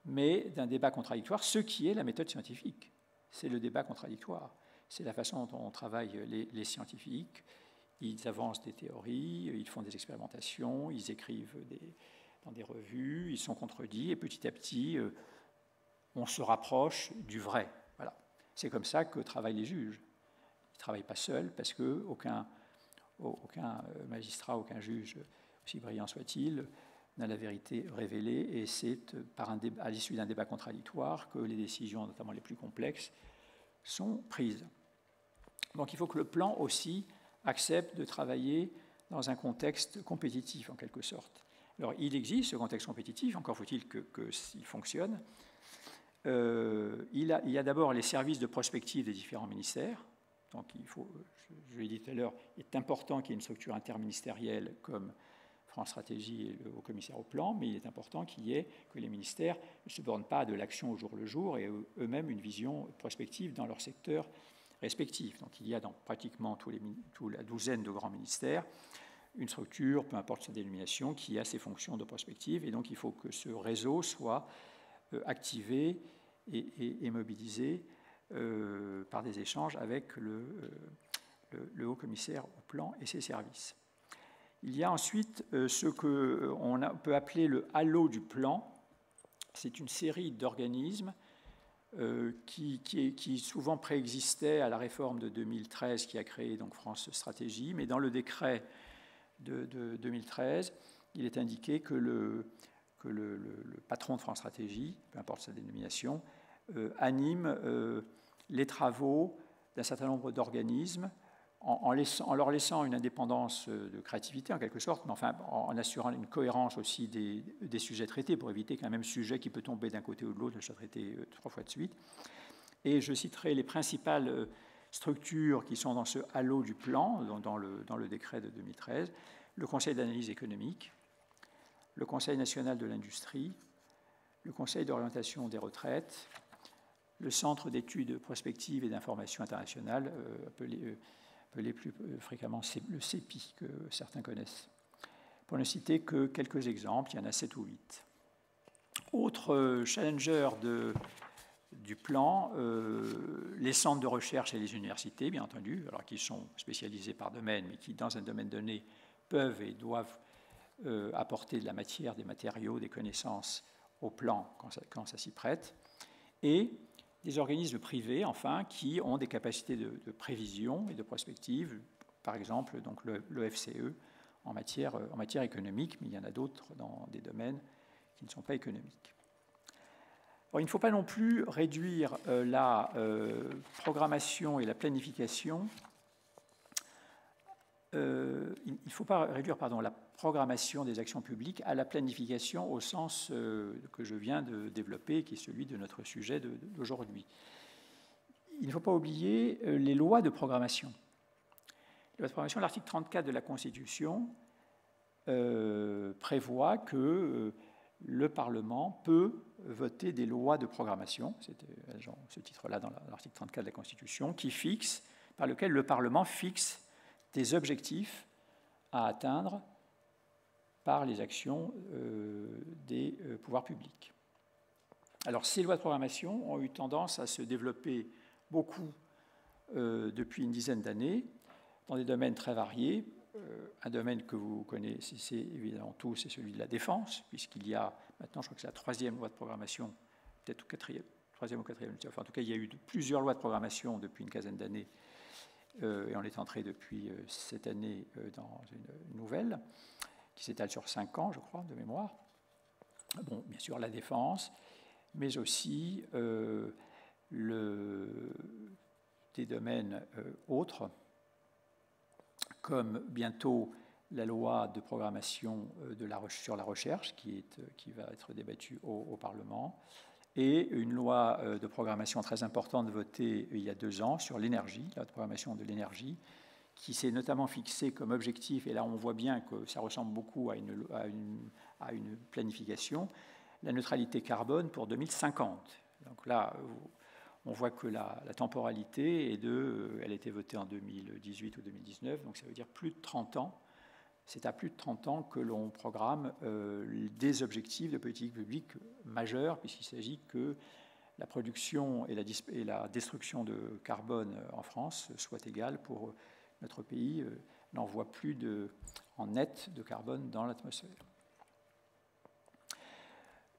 B: mais d'un débat contradictoire, ce qui est la méthode scientifique. C'est le débat contradictoire. C'est la façon dont travaillent les scientifiques. Ils avancent des théories, ils font des expérimentations, ils écrivent dans des revues, ils sont contredits, et petit à petit, on se rapproche du vrai. Voilà. C'est comme ça que travaillent les juges. Ils ne travaillent pas seuls, parce qu'aucun magistrat, aucun juge, aussi brillant soit-il, n'a la vérité révélée, et c'est à l'issue d'un débat contradictoire que les décisions, notamment les plus complexes, sont prises. Donc il faut que le plan aussi accepte de travailler dans un contexte compétitif, en quelque sorte. Alors il existe ce contexte compétitif, encore faut-il qu'il fonctionne. Il y a d'abord les services de prospective des différents ministères. Donc il faut, je l'ai dit tout à l'heure, il est important qu'il y ait une structure interministérielle comme France Stratégie et le Haut-Commissaire au plan, mais il est important que les ministères ne se bornent pas à de l'action au jour le jour et eux-mêmes une vision prospective dans leur secteur respectif. Donc il y a dans pratiquement la douzaine de grands ministères une structure, peu importe sa dénomination, qui a ses fonctions de prospective, et donc il faut que ce réseau soit activé et mobilisé par des échanges avec le Haut-Commissaire au plan et ses services. Il y a ensuite ce qu'on peut appeler le halo du plan. C'est une série d'organismes qui souvent préexistaient à la réforme de 2013 qui a créé donc France Stratégie, mais dans le décret de 2013, il est indiqué que le patron de France Stratégie, peu importe sa dénomination, anime les travaux d'un certain nombre d'organismes en leur laissant une indépendance de créativité en quelque sorte, mais enfin en assurant une cohérence aussi des sujets traités pour éviter qu'un même sujet qui peut tomber d'un côté ou de l'autre ne soit traité 3 fois de suite. Et je citerai les principales structures qui sont dans ce halo du plan, dans le décret de 2013, le Conseil d'analyse économique, le Conseil national de l'industrie, le Conseil d'orientation des retraites, le Centre d'études prospectives et d'information internationale, appelé plus fréquemment le CEPI, que certains connaissent. pour ne citer que quelques exemples, il y en a 7 ou 8. Autre challenger du plan, les centres de recherche et les universités, bien entendu, alors qui sont spécialisés par domaine, mais qui, dans un domaine donné, peuvent et doivent apporter de la matière, des matériaux, des connaissances au plan quand ça s'y prête, et des organismes privés, enfin, qui ont des capacités de prévision et de prospective, par exemple donc le FCE en matière économique, mais il y en a d'autres dans des domaines qui ne sont pas économiques. Alors, il ne faut pas non plus réduire la programmation et la planification. Il ne faut pas réduire la programmation des actions publiques à la planification au sens que je viens de développer, qui est celui de notre sujet d'aujourd'hui. Il ne faut pas oublier les lois de programmation. La loi de programmation, l'article 34 de la Constitution prévoit que le Parlement peut voter des lois de programmation, c'était ce titre-là dans l'article 34 de la Constitution, par lequel le Parlement fixe des objectifs à atteindre par les actions des pouvoirs publics. Alors, ces lois de programmation ont eu tendance à se développer beaucoup depuis une dizaine d'années, dans des domaines très variés. Un domaine que vous connaissez évidemment tous, c'est celui de la défense, puisqu'il y a maintenant, je crois que c'est la 3e loi de programmation, peut-être 3e ou 4e, enfin, en tout cas, il y a eu plusieurs lois de programmation depuis une quinzaine d'années, et on est entré depuis cette année dans une nouvelle, qui s'étale sur 5 ans, je crois, de mémoire. Bon, bien sûr, la défense, mais aussi des domaines autres, comme bientôt la loi de programmation sur la recherche qui va être débattue au Parlement, et une loi de programmation très importante votée il y a 2 ans sur l'énergie, la loi de programmation de l'énergie, qui s'est notamment fixée comme objectif, et là on voit bien que ça ressemble beaucoup à une planification, la neutralité carbone pour 2050. Donc là, on voit que la temporalité elle a été votée en 2018 ou 2019, donc ça veut dire plus de 30 ans. C'est à plus de 30 ans que l'on programme des objectifs de politique publique majeurs, puisqu'il s'agit que la production et la destruction de carbone en France soient égales pour notre pays, n'envoie plus en net de carbone dans l'atmosphère.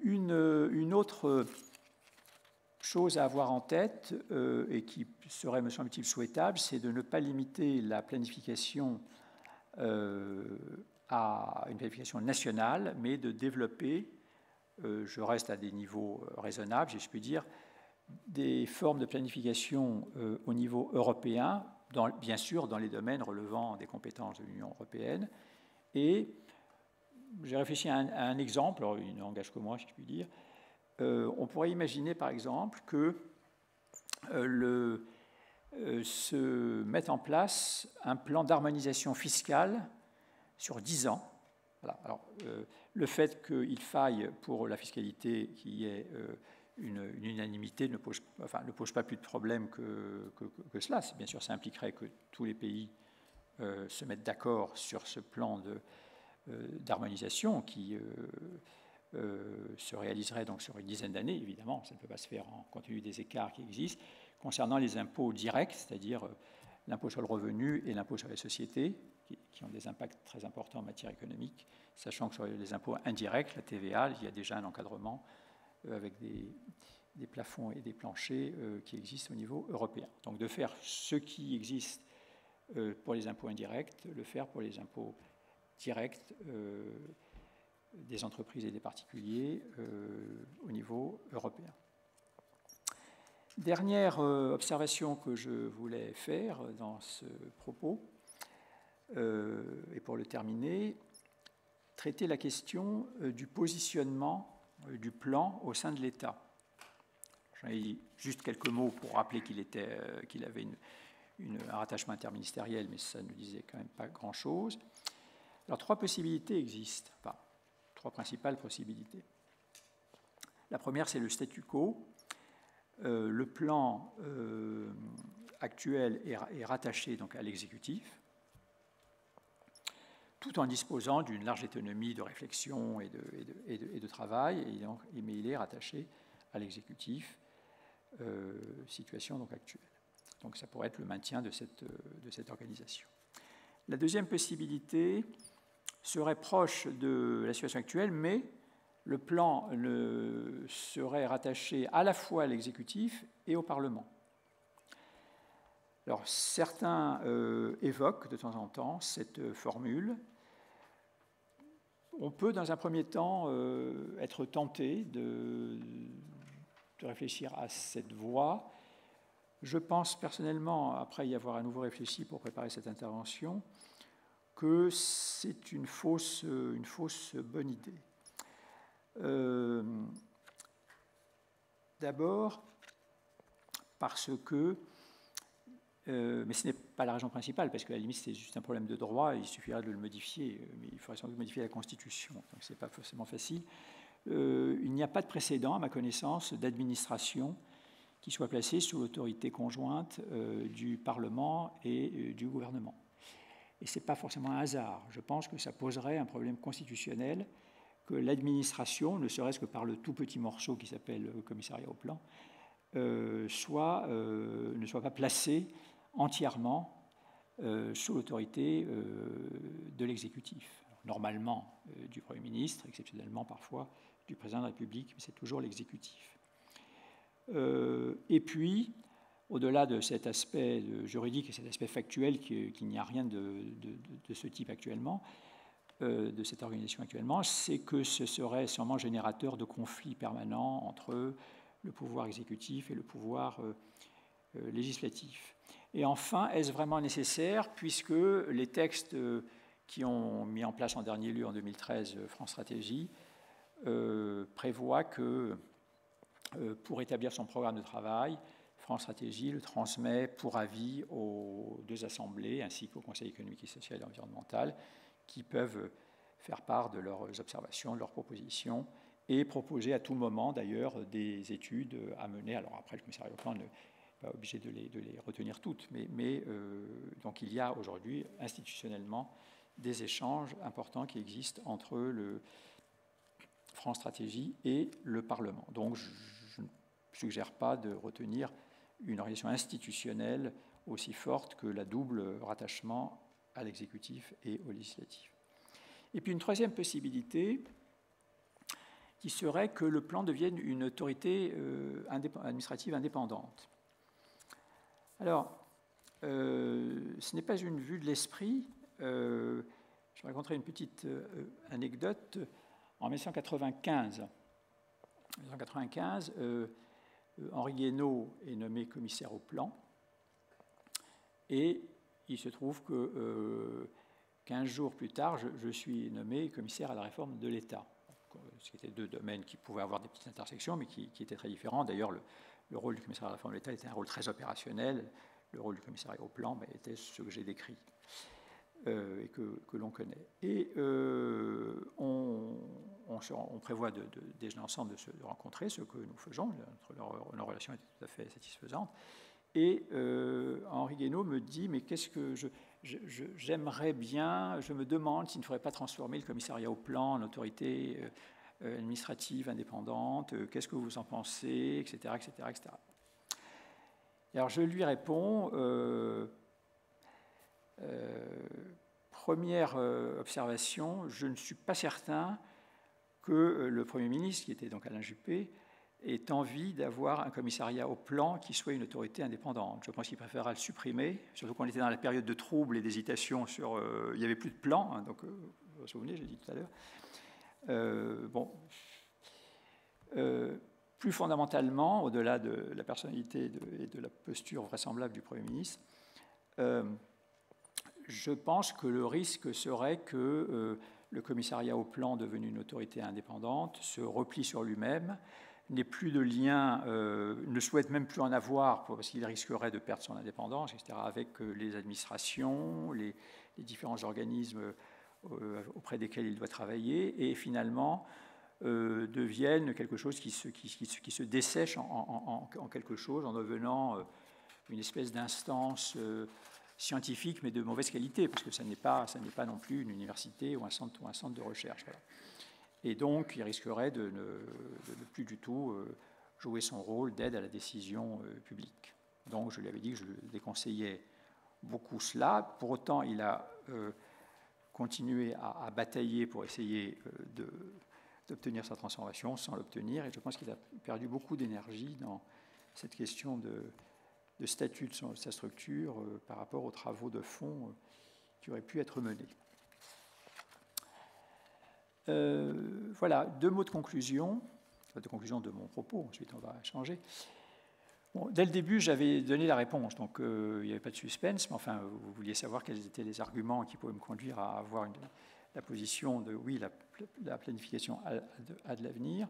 B: Une autre chose à avoir en tête, et qui serait, me semble-t-il, souhaitable, c'est de ne pas limiter la planification à une planification nationale, mais de développer, je reste à des niveaux raisonnables, si je puis dire, des formes de planification au niveau européen, bien sûr dans les domaines relevant des compétences de l'Union européenne. Et j'ai réfléchi à un exemple, alors il n'engage que moi, si je puis dire. On pourrait imaginer, par exemple, que se mette en place un plan d'harmonisation fiscale sur 10 ans. Voilà. Alors, le fait qu'il faille pour la fiscalité qu'il y ait une unanimité ne pose pas plus de problème que cela. Bien sûr, ça impliquerait que tous les pays se mettent d'accord sur ce plan d'harmonisation qui se réaliserait donc sur une dizaine d'années, évidemment, ça ne peut pas se faire compte tenu des écarts qui existent. Concernant les impôts directs, c'est-à-dire l'impôt sur le revenu et l'impôt sur les sociétés, qui ont des impacts très importants en matière économique, sachant que sur les impôts indirects, la TVA, il y a déjà un encadrement avec des plafonds et des planchers qui existent au niveau européen. Donc de faire ce qui existe pour les impôts indirects, le faire pour les impôts directs des entreprises et des particuliers au niveau européen. Dernière observation que je voulais faire dans ce propos, et pour le terminer, traiter la question du positionnement du plan au sein de l'État. J'en ai dit juste quelques mots pour rappeler qu'il avait un rattachement interministériel, mais ça ne disait quand même pas grand-chose. Alors, 3 possibilités existent, enfin, 3 principales possibilités. La première, c'est le statu quo. Le plan actuel est rattaché donc à l'exécutif. tout en disposant d'une large autonomie de réflexion et de travail, mais il est rattaché à l'exécutif, situation donc actuelle. Donc ça pourrait être le maintien de cette organisation. La deuxième possibilité serait proche de la situation actuelle, mais le plan serait rattaché à la fois à l'exécutif et au Parlement. Alors, certains évoquent de temps en temps cette formule. On peut, dans un premier temps, être tenté de réfléchir à cette voie. Je pense personnellement, après y avoir à nouveau réfléchi pour préparer cette intervention, que c'est une fausse bonne idée. D'abord, parce que, mais ce n'est pas la raison principale, parce qu'à la limite c'est juste un problème de droit, il suffirait de le modifier, mais il faudrait sans doute modifier la Constitution, donc ce n'est pas forcément facile. Il n'y a pas de précédent, à ma connaissance, d'administration qui soit placée sous l'autorité conjointe du Parlement et du gouvernement. Et ce n'est pas forcément un hasard. Je pense que ça poserait un problème constitutionnel que l'administration, ne serait-ce que par le tout petit morceau qui s'appelle commissariat au plan, ne soit pas placée entièrement sous l'autorité de l'exécutif. Normalement du Premier ministre, exceptionnellement parfois du Président de la République, mais c'est toujours l'exécutif. Et puis, au-delà de cet aspect juridique et cet aspect factuel qu'il n'y a rien de ce type actuellement, de cette organisation actuellement, c'est que ce serait sûrement générateur de conflits permanents entre le pouvoir exécutif et le pouvoir législatif. Et enfin, est-ce vraiment nécessaire, puisque les textes qui ont mis en place en dernier lieu, en 2013, France Stratégie, prévoient que pour établir son programme de travail, France Stratégie le transmet pour avis aux deux assemblées ainsi qu'au Conseil économique et social et environnemental qui peuvent faire part de leurs observations, de leurs propositions et proposer à tout moment d'ailleurs des études à mener. Alors après, le commissariat au plan n'est pas obligé de les retenir toutes, mais donc il y a aujourd'hui institutionnellement des échanges importants qui existent entre le France Stratégie et le Parlement. Donc je ne suggère pas de retenir une organisation institutionnelle aussi forte que la double rattachement à l'exécutif et au législatif. Et puis une troisième possibilité qui serait que le plan devienne une autorité administrative indépendante. Alors, ce n'est pas une vue de l'esprit. Je raconterai une petite anecdote. En 1995, Henri Guénaud est nommé commissaire au plan et il se trouve que 15 jours plus tard, je suis nommé commissaire à la réforme de l'État, ce qui étaient deux domaines qui pouvaient avoir des petites intersections mais qui étaient très différents. D'ailleurs, le rôle du commissaire à la réforme de l'État était un rôle très opérationnel, le rôle du commissariat au plan était ce que j'ai décrit et que l'on connaît. Et on prévoit de déjeuner ensemble, de rencontrer, ce que nous faisons. Notre relation était tout à fait satisfaisante. Et Henri Guénaud me dit, mais qu'est-ce que j'aimerais bien, je me demande s'il ne faudrait pas transformer le commissariat au plan en autorité administrative indépendante, qu'est-ce que vous en pensez, etc., etc., etc. Et alors je lui réponds, première observation, je ne suis pas certain que le Premier ministre, qui était donc Alain Juppé, ait envie d'avoir un commissariat au plan qui soit une autorité indépendante. Je pense qu'il préférera le supprimer, surtout qu'on était dans la période de trouble et d'hésitation sur... il n'y avait plus de plan, hein, donc vous vous souvenez, j'ai dit tout à l'heure. Plus fondamentalement, au-delà de la personnalité et de la posture vraisemblable du Premier ministre, je pense que le risque serait que le commissariat au plan, devenu une autorité indépendante, se replie sur lui-même, n'ait plus de lien, ne souhaite même plus en avoir, parce qu'il risquerait de perdre son indépendance, etc., avec les administrations, les différents organismes auprès desquels il doit travailler, et finalement deviennent quelque chose qui se dessèche en quelque chose, en devenant une espèce d'instance scientifiques, mais de mauvaise qualité, parce que ça n'est pas non plus une université ou un centre de recherche. Voilà. Et donc, il risquerait de ne plus du tout jouer son rôle d'aide à la décision publique. Donc, je lui avais dit que je déconseillais beaucoup cela. Pour autant, il a continué à batailler pour essayer d'obtenir sa transformation sans l'obtenir. Et je pense qu'il a perdu beaucoup d'énergie dans cette question de statut de sa structure par rapport aux travaux de fond qui auraient pu être menés. Voilà, 2 mots de conclusion de mon propos, ensuite on va changer. Bon, dès le début, j'avais donné la réponse, donc il n'y avait pas de suspense, mais enfin, vous vouliez savoir quels étaient les arguments qui pouvaient me conduire à avoir la position de oui, la planification a de l'avenir.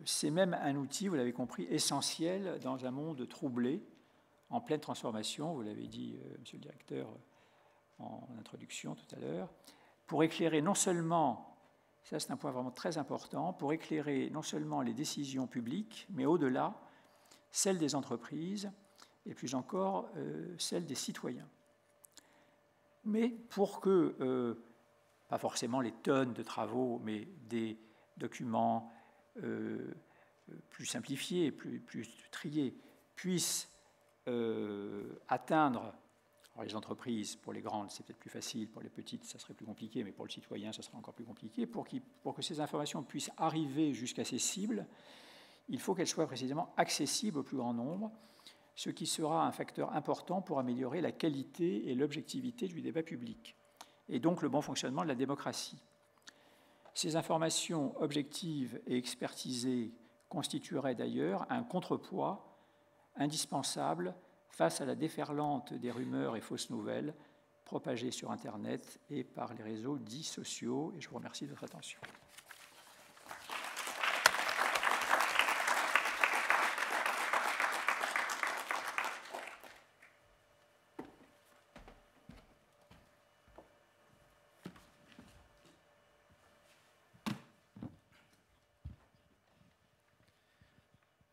B: C'est même un outil, vous l'avez compris, essentiel dans un monde troublé, en pleine transformation, vous l'avez dit, monsieur le directeur, en introduction tout à l'heure, pour éclairer non seulement, ça c'est un point vraiment très important, pour éclairer non seulement les décisions publiques, mais au-delà, celles des entreprises et plus encore celles des citoyens. Mais pour que, pas forcément les tonnes de travaux, mais des documents plus simplifiés, plus triés, puissent atteindre. Alors les entreprises, pour les grandes, c'est peut-être plus facile, pour les petites, ça serait plus compliqué, mais pour le citoyen, ça serait encore plus compliqué. Pour que ces informations puissent arriver jusqu'à ces cibles, il faut qu'elles soient précisément accessibles au plus grand nombre, ce qui sera un facteur important pour améliorer la qualité et l'objectivité du débat public, et donc le bon fonctionnement de la démocratie. Ces informations objectives et expertisées constitueraient d'ailleurs un contrepoids indispensable face à la déferlante des rumeurs et fausses nouvelles propagées sur Internet et par les réseaux dits sociaux. Et je vous remercie de votre attention.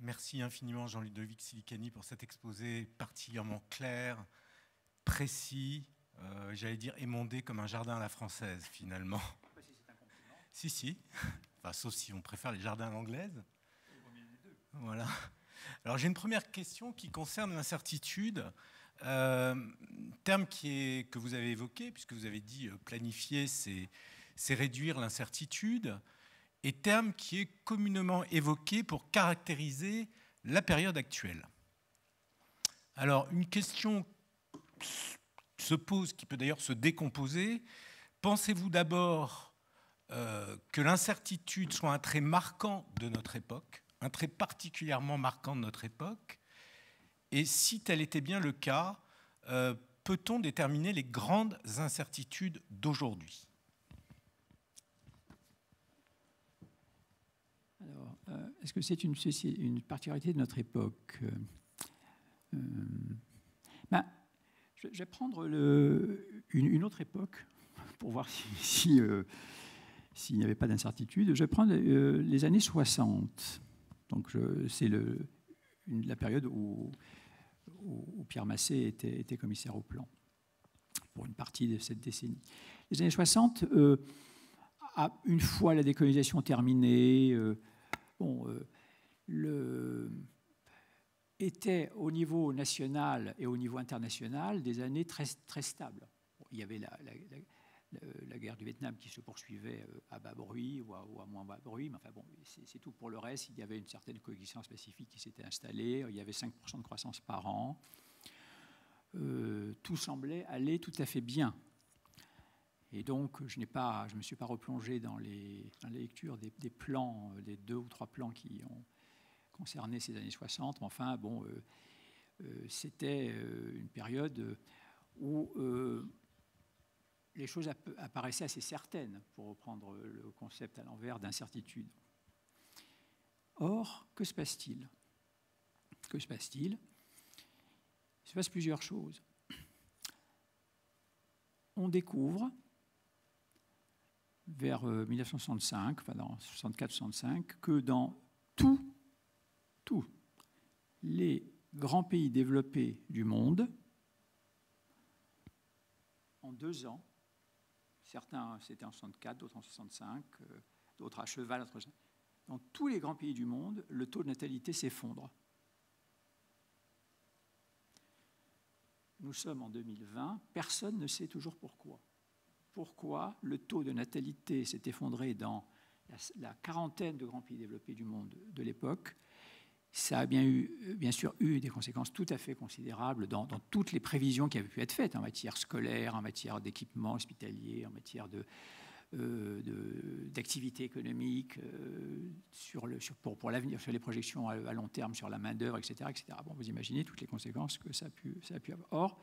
C: Merci infiniment Jean-Ludovic Silicani pour cet exposé particulièrement clair, précis, j'allais dire émondé comme un jardin à la française finalement. Je ne sais pas si c'est un compliment. Si. Enfin, sauf si on préfère les jardins à l'anglaise. Voilà. Alors j'ai une première question qui concerne l'incertitude, terme que vous avez évoqué, puisque vous avez dit planifier, c'est réduire l'incertitude. Et terme qui est communément évoqué pour caractériser la période actuelle. Alors, une question se pose, qui peut d'ailleurs se décomposer. Pensez-vous d'abord que l'incertitude soit un trait marquant de notre époque, un trait particulièrement marquant de notre époque? Et si tel était bien le cas, peut-on déterminer les grandes incertitudes d'aujourd'hui?
B: Est-ce que c'est une particularité de notre époque? Je vais prendre une autre époque pour voir s'il n'y avait pas d'incertitude. Je vais prendre les années 60. Donc c'est la période où Pierre Massé était commissaire au plan pour une partie de cette décennie. Les années 60, une fois la décolonisation terminée, étaient au niveau national et au niveau international des années très, très stables. Il y avait la guerre du Vietnam qui se poursuivait à bas bruit ou à moins bas bruit, mais enfin bon, c'est tout. Pour le reste, il y avait une certaine coexistence pacifique qui s'était installée, il y avait 5% de croissance par an. Tout semblait aller tout à fait bien. Et donc, je ne me suis pas replongé dans les lectures des plans, des 2 ou 3 plans qui ont concerné ces années 60. Mais enfin, bon, c'était une période où les choses apparaissaient assez certaines, pour reprendre le concept à l'envers d'incertitude. Or, que se passe-t-il? Il se passe plusieurs choses. On découvre vers 1965, enfin dans 64-65, que dans tous les grands pays développés du monde, en 2 ans, certains c'était en 64, d'autres en 65, d'autres à cheval, dans tous les grands pays du monde, le taux de natalité s'effondre. Nous sommes en 2020, personne ne sait toujours pourquoi. Pourquoi le taux de natalité s'est effondré dans la quarantaine de grands pays développés du monde de l'époque. Ça a bien sûr eu des conséquences tout à fait considérables dans toutes les prévisions qui avaient pu être faites en matière scolaire, en matière d'équipement hospitalier, en matière d'activité économique, pour l'avenir, sur les projections à long terme, sur la main-d'œuvre, etc., etc. Bon, vous imaginez toutes les conséquences que ça a pu avoir. Or,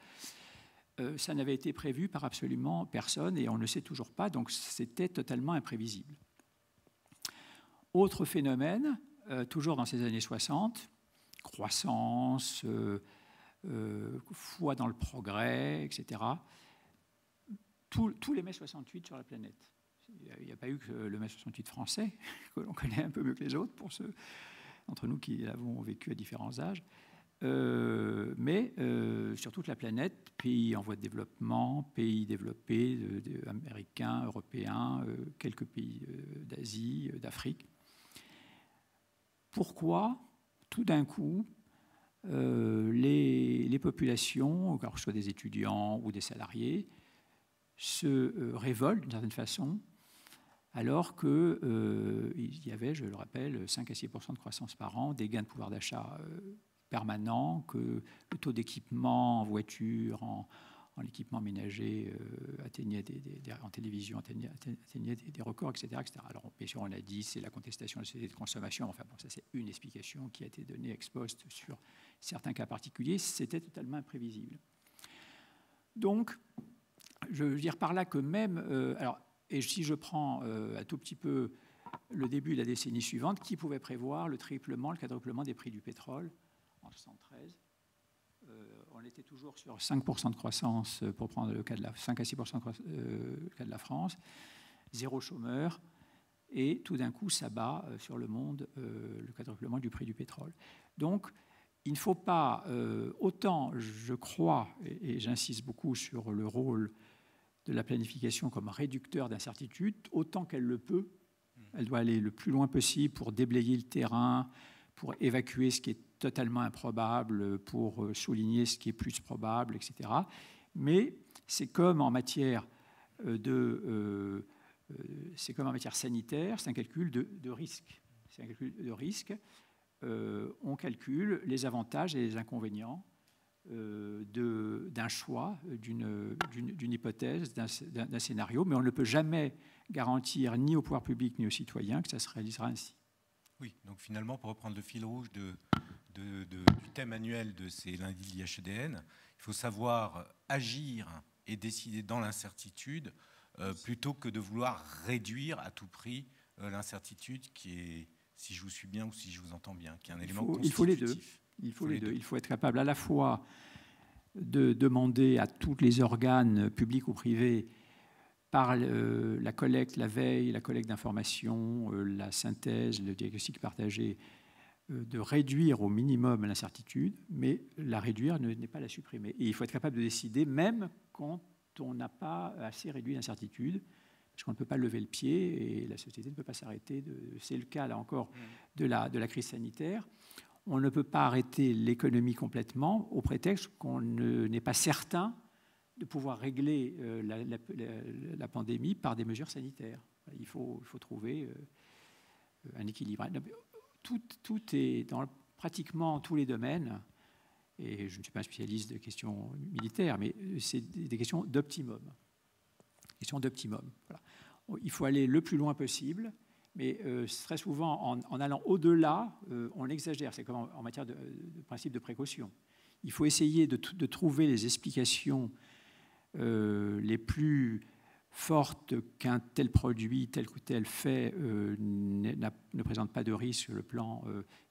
B: ça n'avait été prévu par absolument personne et on ne sait toujours pas, donc c'était totalement imprévisible. Autre phénomène, toujours dans ces années 60, croissance, foi dans le progrès, etc. Tous les mai 68 sur la planète. Il n'y a pas eu que le mai 68 français, que l'on connaît un peu mieux que les autres, pour ceux d'entre nous qui l'avons vécu à différents âges. Mais sur toute la planète, pays en voie de développement, pays développés, américains, européens, quelques pays d'Asie, d'Afrique. Pourquoi, tout d'un coup, les populations, que ce soit des étudiants ou des salariés, se révoltent d'une certaine façon, alors qu'il y avait, je le rappelle, 5 à 6% de croissance par an, des gains de pouvoir d'achat permanents, que le taux d'équipement en voiture, en équipement ménager en télévision atteignait des records, etc., etc. Alors, bien sûr, on l'a dit, c'est la contestation de la société de consommation. Enfin, bon, ça, c'est une explication qui a été donnée ex post sur certains cas particuliers. C'était totalement imprévisible. Donc, je veux dire par là que même... et si je prends un tout petit peu le début de la décennie suivante, qui pouvait prévoir le triplement, le quadruplement des prix du pétrole en 1973 ? On était toujours sur 5% de croissance, pour prendre le cas de 5 à 6% le cas de la France, 0 chômeur, et tout d'un coup, ça bat sur le monde le quadruplement du prix du pétrole. Donc, il ne faut pas, autant je crois, et j'insiste beaucoup sur le rôle de la planification comme réducteur d'incertitude, autant qu'elle le peut. Elle doit aller le plus loin possible pour déblayer le terrain, pour évacuer ce qui est totalement improbable, pour souligner ce qui est plus probable, etc. Mais c'est comme en matière sanitaire, c'est un calcul de risque. C'est un calcul de risque. On calcule les avantages et les inconvénients d'un choix, d'une hypothèse, d'un scénario, mais on ne peut jamais garantir ni au pouvoir public ni aux citoyens que ça se réalisera ainsi.
C: Oui, donc finalement, pour reprendre le fil rouge du thème annuel de ces lundis de l'IHEDN, il faut savoir agir et décider dans l'incertitude plutôt que de vouloir réduire à tout prix l'incertitude qui est, si je vous suis bien ou si je vous entends bien, qui est un élément constitutif.
B: Il faut les deux. Il faut les deux. Il faut être capable à la fois de demander à tous les organes publics ou privés par la collecte, la veille, la collecte d'informations, la synthèse, le diagnostic partagé, de réduire au minimum l'incertitude, mais la réduire n'est pas la supprimer. Et il faut être capable de décider, même quand on n'a pas assez réduit l'incertitude, parce qu'on ne peut pas lever le pied et la société ne peut pas s'arrêter. C'est le cas, là encore, de la crise sanitaire. On ne peut pas arrêter l'économie complètement au prétexte qu'on n'est pas certain de pouvoir régler la pandémie par des mesures sanitaires. Il faut trouver un équilibre. Tout est dans pratiquement tous les domaines, et je ne suis pas un spécialiste de questions militaires, mais c'est des questions d'optimum. Voilà. Il faut aller le plus loin possible, mais très souvent, en allant au-delà, on exagère. C'est comme en matière de principe de précaution. Il faut essayer de trouver les explications les plus fortes qu'un tel produit, tel ou tel fait ne présente pas de risque sur le plan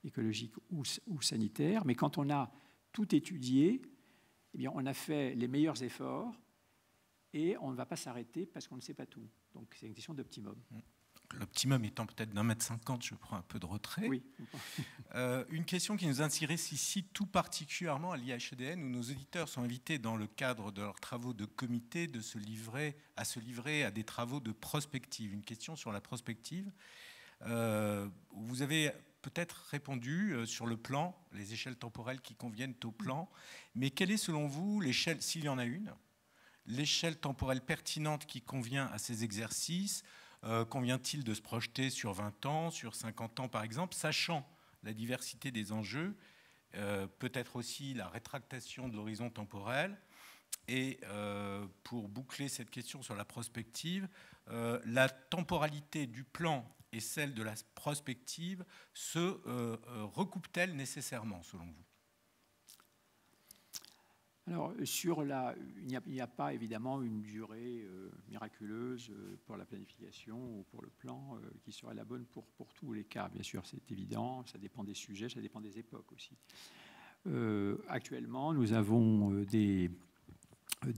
B: écologique ou sanitaire. Mais quand on a tout étudié, eh bien, on a fait les meilleurs efforts et on ne va pas s'arrêter parce qu'on ne sait pas tout. Donc c'est une question d'optimum.
C: L'optimum étant peut-être d'1,50 m, je prends un peu de retrait.
B: Oui.
C: Une question qui nous intéresse ici tout particulièrement à l'IHEDN, où nos auditeurs sont invités dans le cadre de leurs travaux de comité de se livrer à des travaux de prospective. Une question sur la prospective. Vous avez peut-être répondu sur le plan, les échelles temporelles qui conviennent au plan, mais quelle est selon vous l'échelle, s'il y en a une, l'échelle temporelle pertinente qui convient à ces exercices? Convient-il de se projeter sur 20 ans, sur 50 ans par exemple, sachant la diversité des enjeux, peut-être aussi la rétractation de l'horizon temporel? Et pour boucler cette question sur la prospective, la temporalité du plan et celle de la prospective se recoupent-elles nécessairement selon vous?
B: Alors, il n'y a pas évidemment une durée miraculeuse pour la planification ou pour le plan qui serait la bonne pour tous les cas. Bien sûr, c'est évident, ça dépend des sujets, ça dépend des époques aussi. Actuellement, nous avons des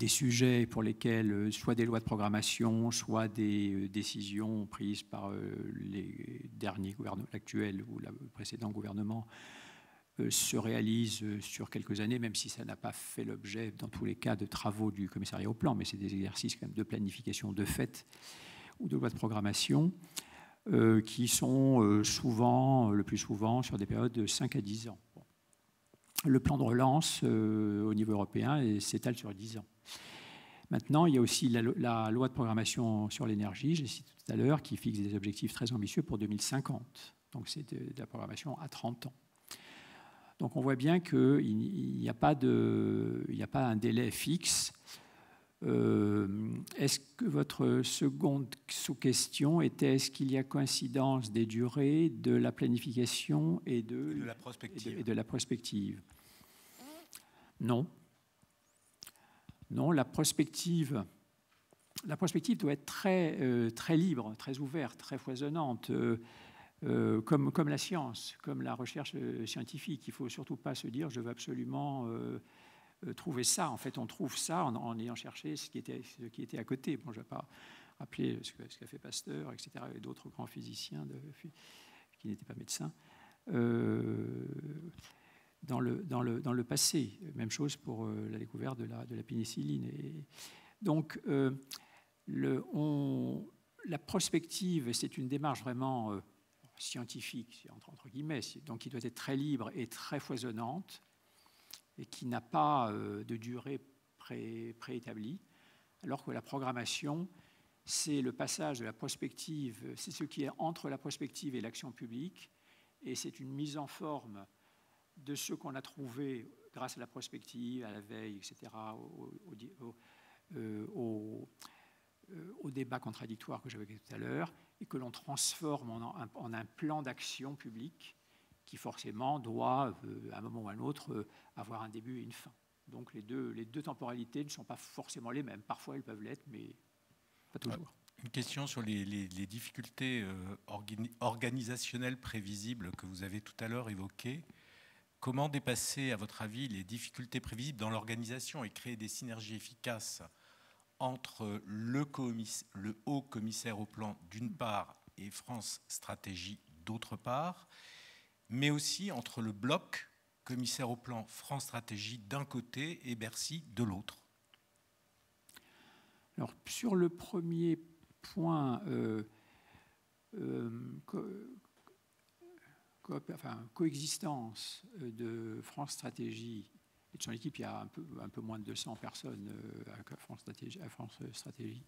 B: sujets pour lesquels soit des lois de programmation, soit des décisions prises par les derniers gouvernements, l'actuel ou le précédent gouvernement, se réalisent sur quelques années, même si ça n'a pas fait l'objet, dans tous les cas, de travaux du commissariat au plan, mais c'est des exercices quand même de planification de fait ou de loi de programmation qui sont le plus souvent, sur des périodes de 5 à 10 ans. Bon. Le plan de relance au niveau européen s'étale sur 10 ans. Maintenant, il y a aussi la loi de programmation sur l'énergie, j'ai cité tout à l'heure, qui fixe des objectifs très ambitieux pour 2050. Donc c'est de la programmation à 30 ans. Donc on voit bien qu'il n'y a pas un délai fixe. Est-ce que votre seconde sous-question était est-ce qu'il y a coïncidence des durées de la planification et de la prospective? Non. Non, la prospective doit être très libre, très ouverte, très foisonnante. Comme la science, comme la recherche scientifique. Il ne faut surtout pas se dire je veux absolument trouver ça. En fait, on trouve ça en ayant cherché ce qui était à côté. Bon, je ne vais pas rappeler ce qu'a fait Pasteur, etc., et d'autres grands physiciens qui n'étaient pas médecins. Dans le passé, même chose pour la découverte de la pénicilline. Et donc, la prospective, c'est une démarche vraiment scientifique, entre guillemets, donc qui doit être très libre et très foisonnante et qui n'a pas de durée préétablie, alors que la programmation, c'est le passage de la prospective, c'est ce qui est entre la prospective et l'action publique, et c'est une mise en forme de ce qu'on a trouvé grâce à la prospective, à la veille, etc., au débat contradictoire que j'évoquais tout à l'heure, et que l'on transforme en un plan d'action publique qui forcément doit, à un moment ou à un autre, avoir un début et une fin. Donc les deux temporalités ne sont pas forcément les mêmes. Parfois elles peuvent l'être, mais pas toujours.
C: Une question sur les difficultés organisationnelles prévisibles que vous avez tout à l'heure évoquées. Comment dépasser, à votre avis, les difficultés prévisibles dans l'organisation et créer des synergies efficaces entre le haut commissaire au plan d'une part et France Stratégie d'autre part, mais aussi entre le bloc commissaire au plan France Stratégie d'un côté et Bercy de l'autre?
B: Alors, sur le premier point, coexistence de France Stratégie et de son équipe, il y a un peu moins de 200 personnes à France Stratégie,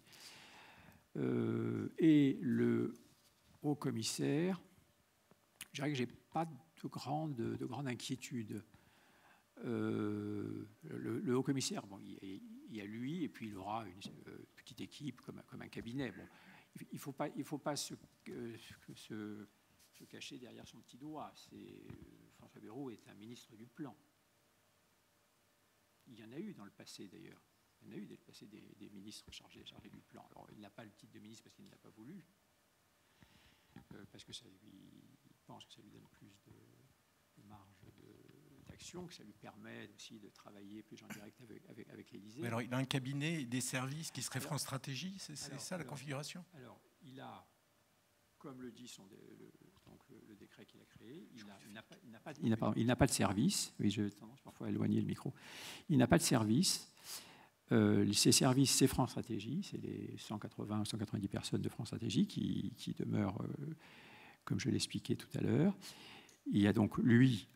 B: et le haut commissaire, je dirais que je n'ai pas de grande inquiétude. Le haut commissaire, bon, il y a lui, et puis il aura une petite équipe comme un cabinet. Bon, il ne faut pas se cacher derrière son petit doigt. François Bayrou est un ministre du plan. Il y en a eu dans le passé d'ailleurs. Il y en a eu dans le passé des ministres chargés du plan. Alors il n'a pas le titre de ministre parce qu'il ne l'a pas voulu, parce que il pense que ça lui donne plus de marge d'action, que ça lui permet aussi de travailler plus en direct avec l'Élysée.
C: Alors il a un cabinet, des services qui seraient France Stratégie, c'est ça la configuration?
B: Alors il a comme le dit le décret qu'il a créé, il n'a pas de service. Oui, j'ai tendance parfois à éloigner le micro. Il n'a pas de service. Ces services, c'est France Stratégie, c'est les 180 ou 190 personnes de France Stratégie qui demeurent, comme je l'expliquais tout à l'heure. Il y a donc lui,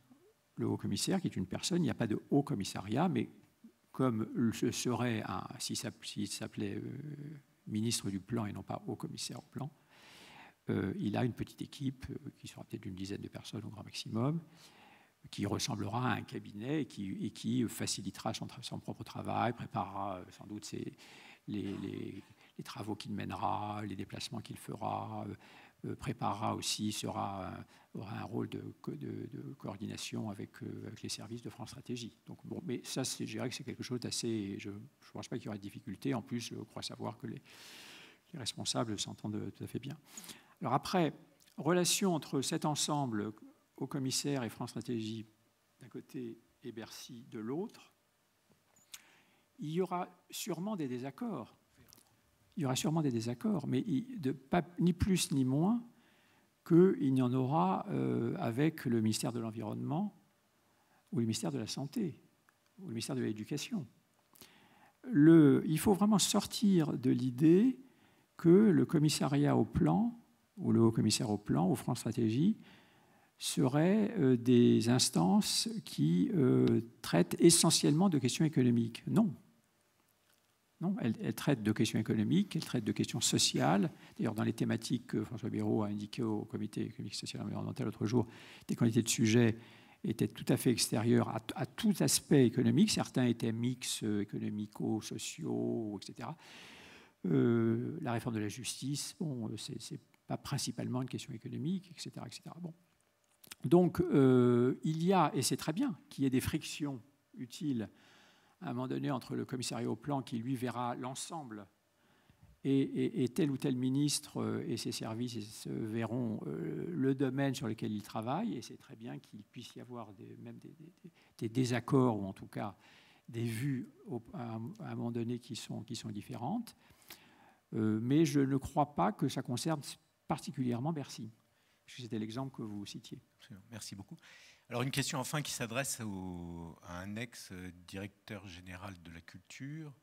B: le haut-commissaire, qui est une personne. Il n'y a pas de haut-commissariat, mais comme ce serait, s'il s'appelait ministre du Plan et non pas haut-commissaire au Plan, il a une petite équipe qui sera peut-être une dizaine de personnes au grand maximum, qui ressemblera à un cabinet et qui facilitera son propre travail, préparera sans doute les travaux qu'il mènera, les déplacements qu'il fera, préparera aussi, aura un rôle de coordination avec les services de France Stratégie. Donc, bon, mais ça, je dirais que c'est quelque chose d'assez... Je ne pense pas qu'il y aura de difficulté. En plus, je crois savoir que les responsables s'entendent tout à fait bien. Alors après, relation entre cet ensemble, au commissaire et France Stratégie d'un côté et Bercy de l'autre, il y aura sûrement des désaccords. Il y aura sûrement des désaccords, mais ni plus ni moins qu'il n'y en aura avec le ministère de l'Environnement ou le ministère de la Santé ou le ministère de l'Éducation. Il faut vraiment sortir de l'idée que le commissariat au plan ou le haut-commissaire au plan ou France Stratégie seraient des instances qui traitent essentiellement de questions économiques. Non. Non, elles traitent de questions économiques, elles traitent de questions sociales. D'ailleurs, dans les thématiques que François Bayrou a indiquées au Comité économique, social et environnemental l'autre jour, des quantités de sujets étaient tout à fait extérieurs à tout aspect économique. Certains étaient mix économico-sociaux, etc. La réforme de la justice, bon, c'est pas principalement une question économique, etc. etc. Bon. Donc, il y a, et c'est très bien, qu'il y ait des frictions utiles à un moment donné entre le commissariat au plan qui, lui, verra l'ensemble et tel ou tel ministre et ses services verront le domaine sur lequel il travaille, et c'est très bien qu'il puisse y avoir même des désaccords, ou en tout cas des vues à un moment donné qui sont différentes. Mais je ne crois pas que ça concerne particulièrement Bercy. C'était l'exemple que vous citiez.
C: Merci beaucoup. Alors une question enfin qui s'adresse à un ex-directeur général de la culture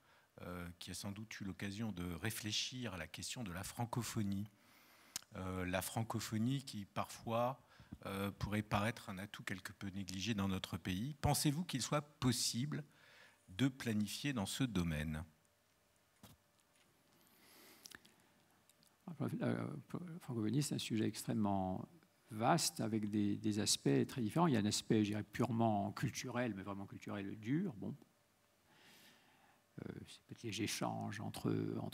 C: qui a sans doute eu l'occasion de réfléchir à la question de la francophonie. La francophonie qui parfois pourrait paraître un atout quelque peu négligé dans notre pays. Pensez-vous qu'il soit possible de planifier dans ce domaine ?
B: La francophonie, c'est un sujet extrêmement vaste avec des aspects très différents. Il y a un aspect, je dirais, purement culturel, mais vraiment culturel dur. Bon. C'est peut-être les échanges entre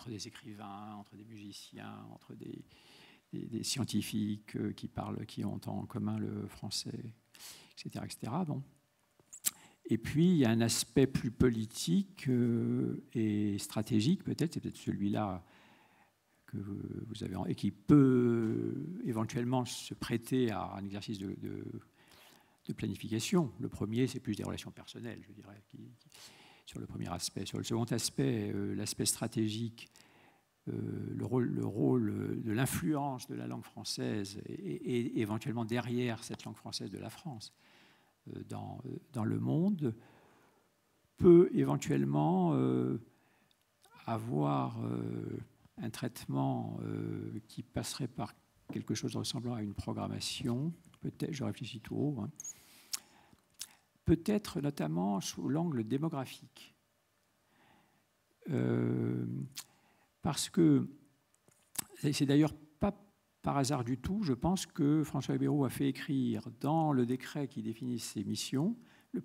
B: des écrivains, entre des musiciens, entre des scientifiques qui ont en commun le français, etc. etc. Bon. Et puis, il y a un aspect plus politique et stratégique, peut-être, c'est peut-être celui-là que vous avez, et qui peut éventuellement se prêter à un exercice de planification. Le premier, c'est plus des relations personnelles, je dirais, sur le premier aspect. Sur le second aspect, l'aspect stratégique, le rôle de l'influence de la langue française et éventuellement derrière cette langue française de la France dans le monde peut éventuellement avoir un traitement qui passerait par quelque chose ressemblant à une programmation, peut-être, je réfléchis tout haut, hein, peut-être notamment sous l'angle démographique. Parce que, c'est d'ailleurs pas par hasard du tout, je pense que François Bayrou a fait écrire dans le décret qui définit ses missions, la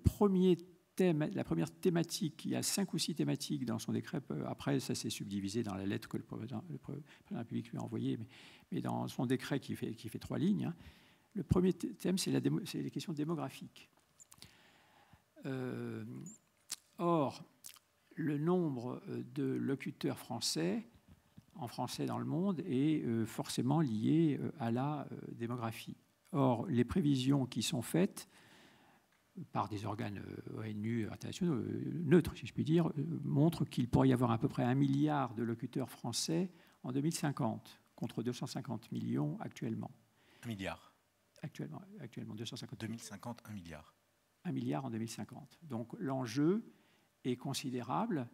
B: première thématique, il y a 5 ou 6 thématiques dans son décret, après ça s'est subdivisé dans la lettre que le président de la République lui a envoyée, mais dans son décret qui fait 3 lignes, hein, le premier thème c'est les questions démographiques. Or, le nombre de locuteurs français en français dans le monde est forcément lié à la démographie. Or, les prévisions qui sont faites par des organes ONU internationaux, neutres si je puis dire, montrent qu'il pourrait y avoir à peu près 1 milliard de locuteurs français en 2050. contre 250 millions actuellement.
C: 1 milliard.
B: Actuellement 250 millions.
C: 2050, 1 milliard.
B: 1 milliard en 2050. Donc l'enjeu est considérable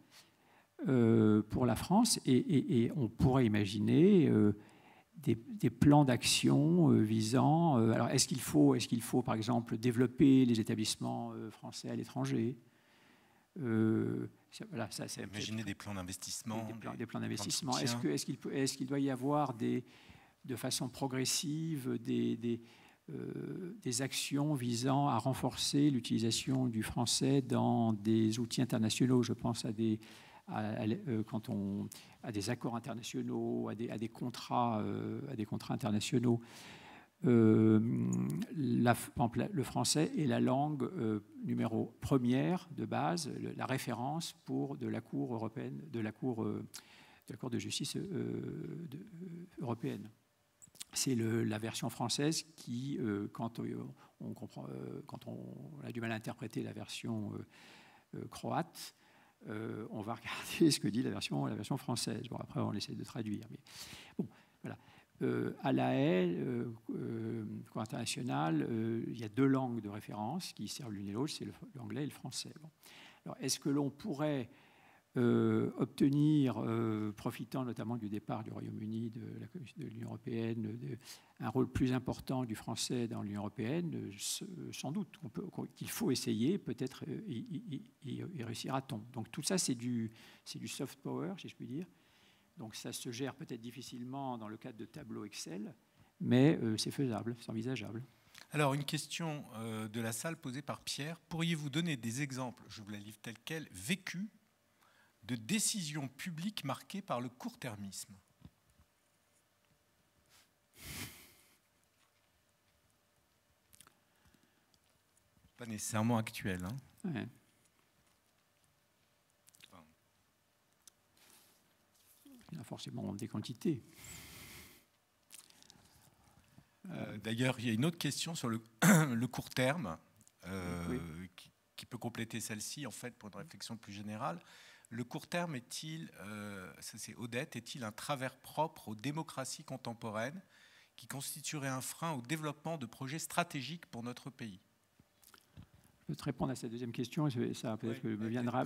B: pour la France et on pourrait imaginer des plans d'action visant... alors est-ce qu'il faut, par exemple, développer les établissements français à l'étranger voilà,
C: Imaginez des plans d'investissement.
B: Des plans d'investissement. Est-ce qu'il doit y avoir de façon progressive des actions visant à renforcer l'utilisation du français dans des outils internationaux? Je pense à des accords internationaux, à des contrats internationaux. Le français est la langue numéro première de base, la référence pour de la Cour européenne, de la Cour de justice européenne. C'est la version française qui, quand on a du mal à interpréter la version croate, on va regarder ce que dit la version française. Bon, après, on essaie de traduire. Mais bon, voilà. À La Haye, Cour internationale, il y a 2 langues de référence qui servent l'une et l'autre, c'est l'anglais et le français. Bon. Alors, est-ce que l'on pourrait obtenir, profitant notamment du départ du Royaume-Uni de l'Union européenne, un rôle plus important du français dans l'Union européenne? Sans doute qu'il faut essayer, peut-être y réussira-t-on. Donc tout ça, c'est du soft power, si je puis dire. Donc ça se gère peut-être difficilement dans le cadre de tableaux Excel, mais c'est faisable, c'est envisageable.
C: Alors, une question de la salle posée par Pierre. Pourriez-vous donner des exemples, je vous la livre telle quelle, vécus, de décisions publiques marquées par le court-termisme? Pas nécessairement actuel. Hein.
B: Ouais. Il y en a forcément des quantités.
C: D'ailleurs, il y a une autre question sur le court terme oui. qui peut compléter celle-ci, en fait, pour une réflexion plus générale. Le court terme est-il, ça c'est Odette, est-il un travers propre aux démocraties contemporaines qui constituerait un frein au développement de projets stratégiques pour notre pays?
B: Je peux te répondre à cette deuxième question. Ça peut-être me viendra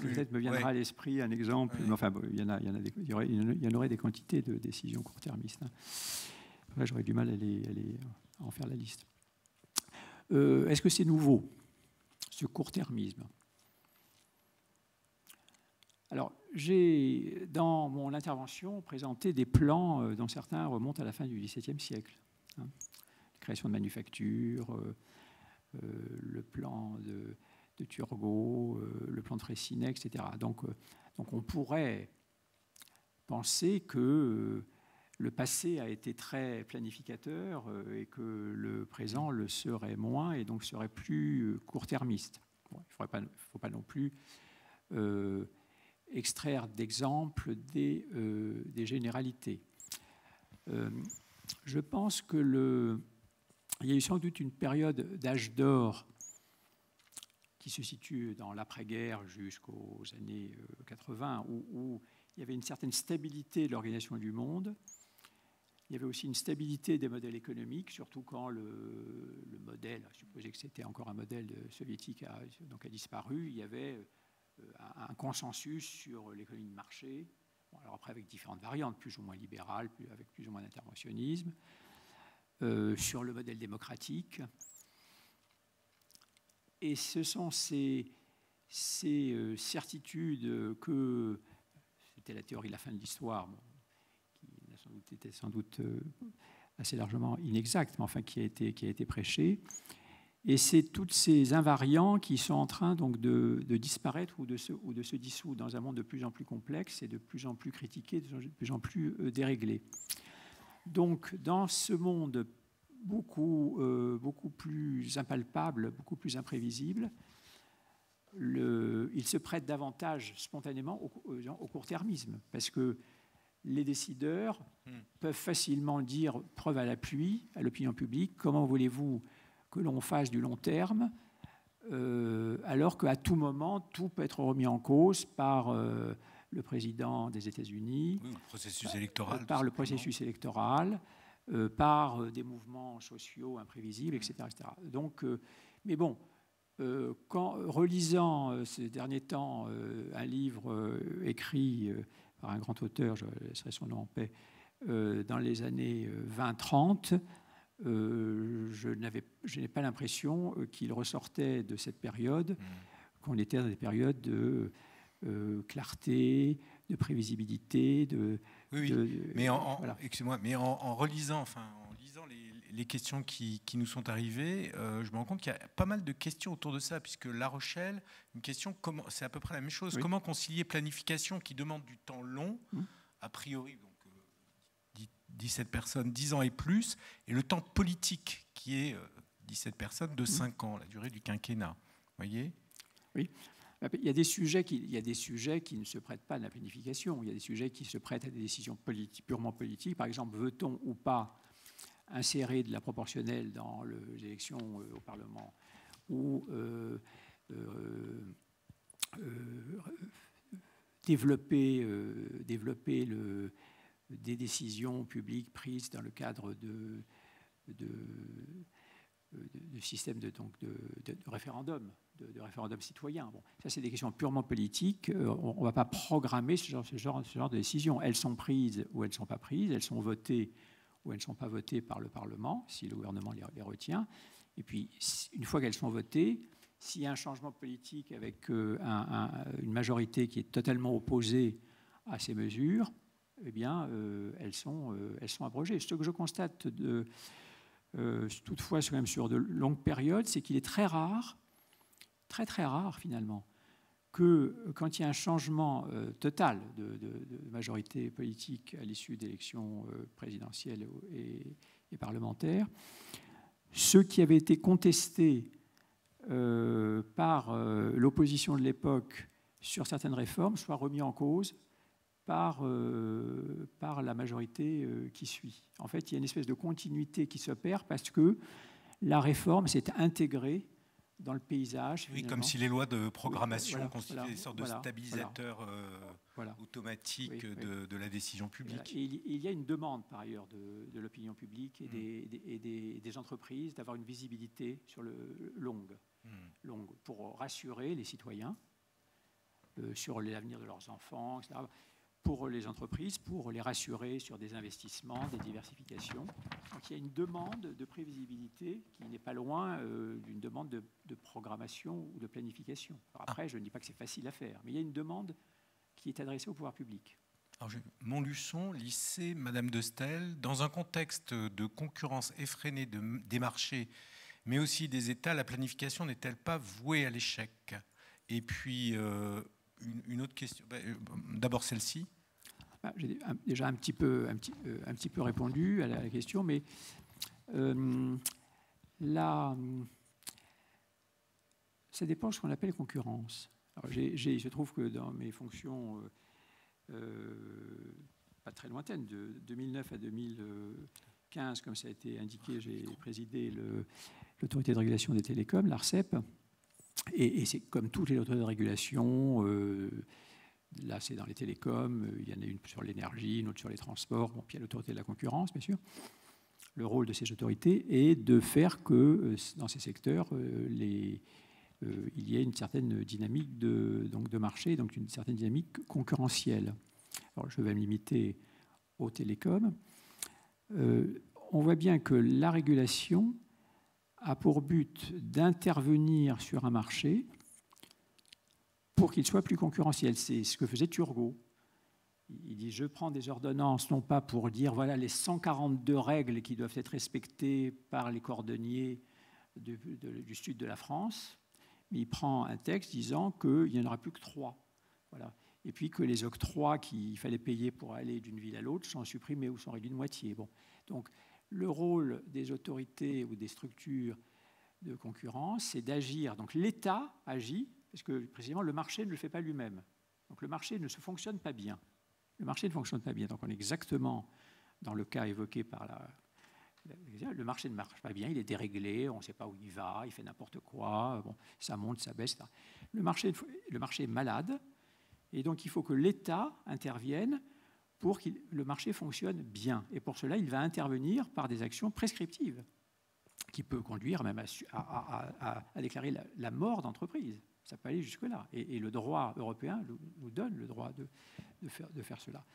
B: à l'esprit un exemple. Mais enfin, il y en aurait des quantités de décisions court-termistes. Là, j'aurais du mal à en faire la liste. Est-ce que c'est nouveau, ce court-termisme? Alors, j'ai, dans mon intervention, présenté des plans dont certains remontent à la fin du XVIIe siècle. La création de manufactures, le plan de Turgot, le plan de Freycinet, etc. Donc on pourrait penser que le passé a été très planificateur et que le présent le serait moins et donc serait plus court-termiste. Bon, il ne faut pas non plus extraire d'exemples des généralités. Je pense que il y a eu sans doute une période d'âge d'or qui se situe dans l'après-guerre jusqu'aux années 80, où il y avait une certaine stabilité de l'organisation du monde. Il y avait aussi une stabilité des modèles économiques, surtout quand le modèle, supposé que c'était encore un modèle soviétique, a disparu. Il y avait un consensus sur l'économie de marché, bon, alors après avec différentes variantes, plus ou moins libérales, avec plus ou moins d'interventionnisme, sur le modèle démocratique. Et ce sont ces certitudes que, c'était la théorie de la fin de l'histoire, bon, qui était sans doute assez largement inexacte, mais enfin qui a été prêchée. Et c'est tous ces invariants qui sont en train donc de disparaître ou de se dissoudre dans un monde de plus en plus complexe et de plus en plus critiqué, de plus en plus déréglé. Donc, dans ce monde beaucoup plus impalpable, beaucoup plus imprévisible, il se prête davantage spontanément au court-termisme, parce que les décideurs peuvent facilement dire, preuve à l'appui, à l'opinion publique, comment voulez-vous que l'on fasse du long terme, alors qu'à tout moment, tout peut être remis en cause par le président des États-Unis,
C: oui, le processus électoral,
B: par le processus électoral, par des mouvements sociaux imprévisibles, etc. etc. Donc, mais bon, relisant ces derniers temps un livre écrit par un grand auteur, je laisserai son nom en paix, dans les années 20-30, je n'ai pas l'impression qu'il ressortait de cette période qu'on était dans des périodes de clarté, de prévisibilité,
C: mais excusez-moi, mais en relisant, en lisant les questions qui nous sont arrivées, je me rends compte qu'il y a pas mal de questions autour de ça, puisque La Rochelle, une question, c'est à peu près la même chose. Oui. Comment concilier planification qui demande du temps long, a priori, donc 17 personnes, 10 ans et plus, et le temps politique qui est 17 personnes de 5 ans, la durée du quinquennat. Vous voyez ?
B: Oui. Il y a des sujets qui ne se prêtent pas à la planification. Il y a des sujets qui se prêtent à des décisions purement politiques. Par exemple, veut-on ou pas insérer de la proportionnelle dans les élections au Parlement ou développer des décisions publiques prises dans le cadre de système de référendum, de référendum citoyen. Bon, ça, c'est des questions purement politiques. On ne va pas programmer ce genre de décisions. Elles sont prises ou elles ne sont pas prises. Elles sont votées ou elles ne sont pas votées par le Parlement, si le gouvernement les retient. Et puis, une fois qu'elles sont votées, s'il y a un changement politique avec une majorité qui est totalement opposée à ces mesures, eh bien, elles sont abrogées. Ce que je constate toutefois, même sur de longues périodes, c'est qu'il est très rare, très rare finalement, que quand il y a un changement total de majorité politique à l'issue d'élections présidentielles et parlementaires, ceux qui avaient été contestés par l'opposition de l'époque sur certaines réformes soient remis en cause par la majorité qui suit. En fait, il y a une espèce de continuité qui s'opère parce que la réforme s'est intégrée dans le paysage.
C: Oui, comme si les lois de programmation constituaient des sortes de stabilisateurs automatiques de la décision publique.
B: Il y a une demande, par ailleurs, de l'opinion publique et des entreprises d'avoir une visibilité sur le longue pour rassurer les citoyens sur l'avenir de leurs enfants, etc., pour les entreprises, pour les rassurer sur des investissements, des diversifications. Donc il y a une demande de prévisibilité qui n'est pas loin d'une demande de programmation ou de planification. Alors après, je ne dis pas que c'est facile à faire, mais il y a une demande qui est adressée au pouvoir public.
C: Alors, Montluçon, lycée Madame de Stel, dans un contexte de concurrence effrénée des marchés, mais aussi des États, la planification n'est-elle pas vouée à l'échec ? Et puis, une autre question, d'abord celle-ci.
B: J'ai déjà un petit peu répondu à la question, mais ça dépend de ce qu'on appelle concurrence. Alors, je trouve que dans mes fonctions pas très lointaines, de 2009 à 2015, comme ça a été indiqué, j'ai présidé l'autorité de régulation des télécoms, l'ARCEP, et c'est comme toutes les autorités de régulation. Là, c'est dans les télécoms, il y en a une sur l'énergie, une autre sur les transports, puis il y a l'autorité de la concurrence, bien sûr. Le rôle de ces autorités est de faire que, dans ces secteurs, il y ait une certaine dynamique de marché, donc une certaine dynamique concurrentielle. Alors, je vais me limiter aux télécoms. On voit bien que la régulation a pour but d'intervenir sur un marché pour qu'il soit plus concurrentiel. C'est ce que faisait Turgot. Il dit, je prends des ordonnances, non pas pour dire, voilà les 142 règles qui doivent être respectées par les cordonniers du sud de la France, mais il prend un texte disant qu'il n'y en aura plus que 3. Voilà. Et puis que les octrois qu'il fallait payer pour aller d'une ville à l'autre sont supprimés ou sont réduits de moitié. Bon. Donc, le rôle des autorités ou des structures de concurrence, c'est d'agir. Donc, l'État agit, parce que précisément le marché ne le fait pas lui-même. Donc le marché ne se fonctionne pas bien. Le marché ne fonctionne pas bien. Donc on est exactement dans le cas évoqué par le marché ne marche pas bien, il est déréglé, on ne sait pas où il va, il fait n'importe quoi, bon, ça monte, ça baisse. Le marché est malade Et donc il faut que l'État intervienne pour que le marché fonctionne bien. Et pour cela, il va intervenir par des actions prescriptives, qui peut conduire même à déclarer la mort d'entreprise. Ça peut aller jusque-là. Et le droit européen nous donne le droit de faire cela.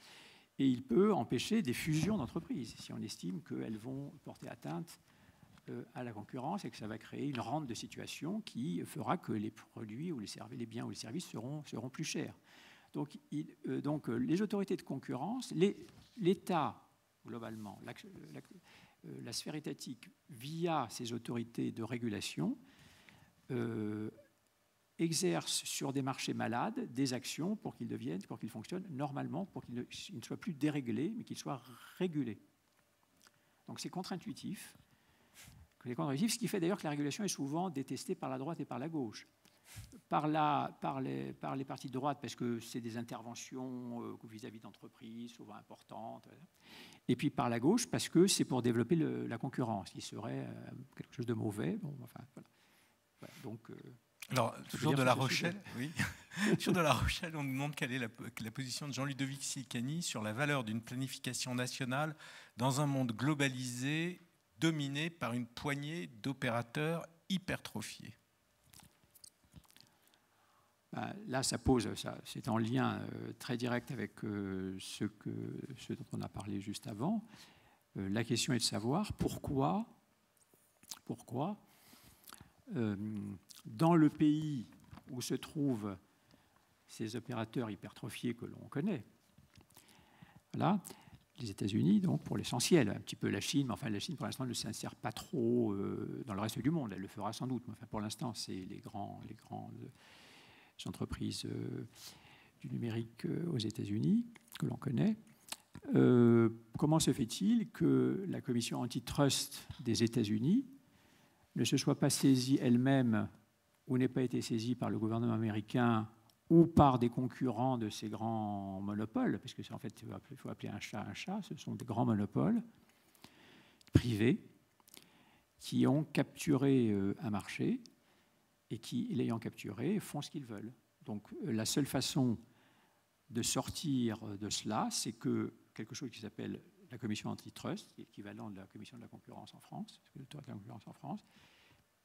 B: Et il peut empêcher des fusions d'entreprises, si on estime qu'elles vont porter atteinte à la concurrence et que ça va créer une rente de situation qui fera que les produits ou les biens ou les services seront plus chers. Donc les autorités de concurrence, l'État, globalement, la sphère étatique, via ses autorités de régulation, exerce sur des marchés malades des actions pour qu'ils fonctionnent normalement, pour qu'ils ne soient plus déréglés, mais qu'ils soient régulés. Donc c'est contre-intuitif. Ce qui fait d'ailleurs que la régulation est souvent détestée par la droite et par la gauche. Par les partis de droite, parce que c'est des interventions vis-à-vis d'entreprises, souvent importantes. Et puis par la gauche, parce que c'est pour développer la concurrence, qui serait quelque chose de mauvais. Bon, enfin, voilà. Donc,
C: alors, toujours de La Rochelle, oui. Sur de La Rochelle, on nous demande quelle est la position de Jean-Ludovic Silicani sur la valeur d'une planification nationale dans un monde globalisé, dominé par une poignée d'opérateurs hypertrophiés.
B: Là, c'est en lien très direct avec ce dont on a parlé juste avant. La question est de savoir pourquoi dans le pays où se trouvent ces opérateurs hypertrophiés que l'on connaît, voilà, les États-Unis, donc pour l'essentiel, un petit peu la Chine, mais enfin la Chine pour l'instant ne s'insère pas trop dans le reste du monde, elle le fera sans doute, mais enfin, pour l'instant c'est les grandes entreprises du numérique aux États-Unis que l'on connaît. Comment se fait-il que la commission antitrust des États-Unis ne se soit pas saisie elle-même ou n'ait pas été saisie par le gouvernement américain ou par des concurrents de ces grands monopoles, parce que en fait, il faut appeler un chat, ce sont des grands monopoles privés qui ont capturé un marché et qui, l'ayant capturé, font ce qu'ils veulent. Donc la seule façon de sortir de cela, c'est que quelque chose qui s'appelle la commission antitrust, qui est l'équivalent de la commission de la concurrence en France, l'autorité de la concurrence en France,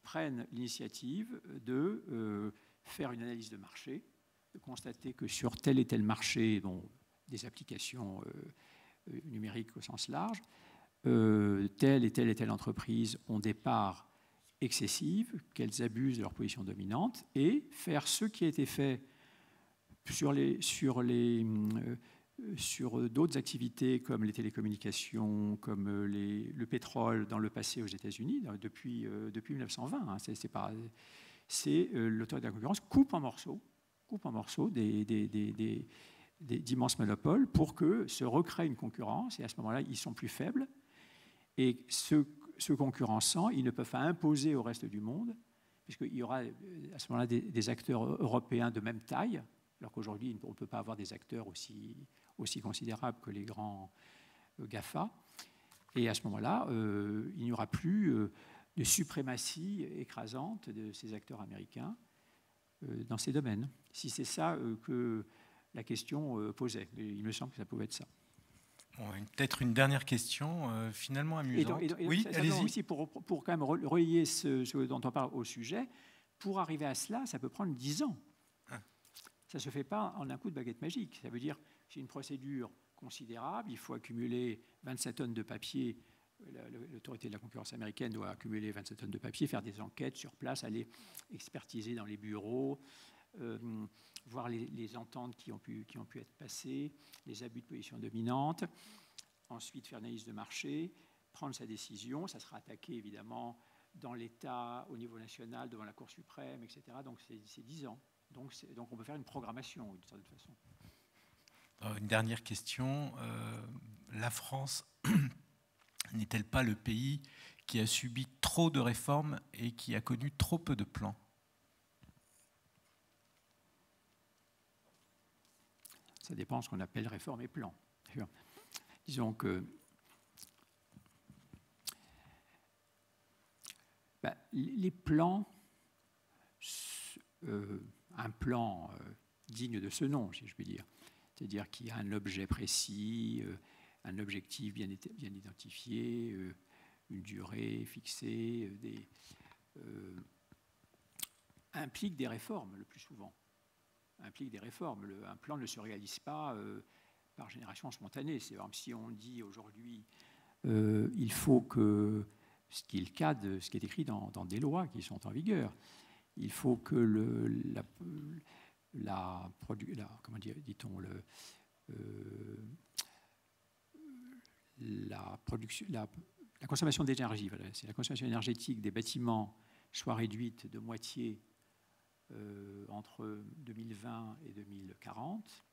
B: prennent l'initiative de faire une analyse de marché, de constater que sur tel et tel marché, des applications numériques au sens large, telle et telle entreprise ont des parts excessives, qu'elles abusent de leur position dominante, et faire ce qui a été fait sur d'autres activités comme les télécommunications, comme le pétrole dans le passé aux États-Unis, depuis 1920. Hein, c'est l'autorité de la concurrence coupe en morceaux d'immenses monopoles pour que se recrée une concurrence, et à ce moment-là, ils sont plus faibles. Et se concurrençant, ils ne peuvent pas imposer au reste du monde, puisqu'il y aura à ce moment-là des acteurs européens de même taille, alors qu'aujourd'hui, on ne peut pas avoir des acteurs aussi considérables que les grands GAFA. Et à ce moment-là, il n'y aura plus de suprématie écrasante de ces acteurs américains dans ces domaines. Si c'est ça que la question posait, il me semble que ça pouvait être ça.
C: Bon, peut-être une dernière question, finalement amusante.
B: Oui, allez-y. Aussi pour quand même relier ce dont on parle au sujet, pour arriver à cela, ça peut prendre 10 ans. Ça ne se fait pas en un coup de baguette magique. Ça veut dire que c'est une procédure considérable. Il faut accumuler 27 tonnes de papier. L'autorité de la concurrence américaine doit accumuler 27 tonnes de papier, faire des enquêtes sur place, aller expertiser dans les bureaux, voir les ententes qui ont pu être passées, les abus de position dominante, ensuite faire une analyse de marché, prendre sa décision. Ça sera attaqué évidemment dans l'État, au niveau national, devant la Cour suprême, etc. Donc c'est 10 ans. Donc on peut faire une programmation d'une certaine façon.
C: Une dernière question. La France n'est-elle pas le pays qui a subi trop de réformes et qui a connu trop peu de plans ?
B: Ça dépend de ce qu'on appelle réforme et plan. Disons que les plans, un plan digne de ce nom, si je puis dire. C'est-à-dire qu'il y a un objet précis, un objectif bien identifié, une durée fixée, implique des réformes le plus souvent. Implique des réformes. Un plan ne se réalise pas par génération spontanée. C'est par exemple si on dit aujourd'hui il faut que, ce qui est le cas de ce qui est écrit dans des lois qui sont en vigueur, il faut que la consommation d'énergie, voilà, c'est la consommation énergétique des bâtiments soit réduite de moitié entre 2020 et 2040,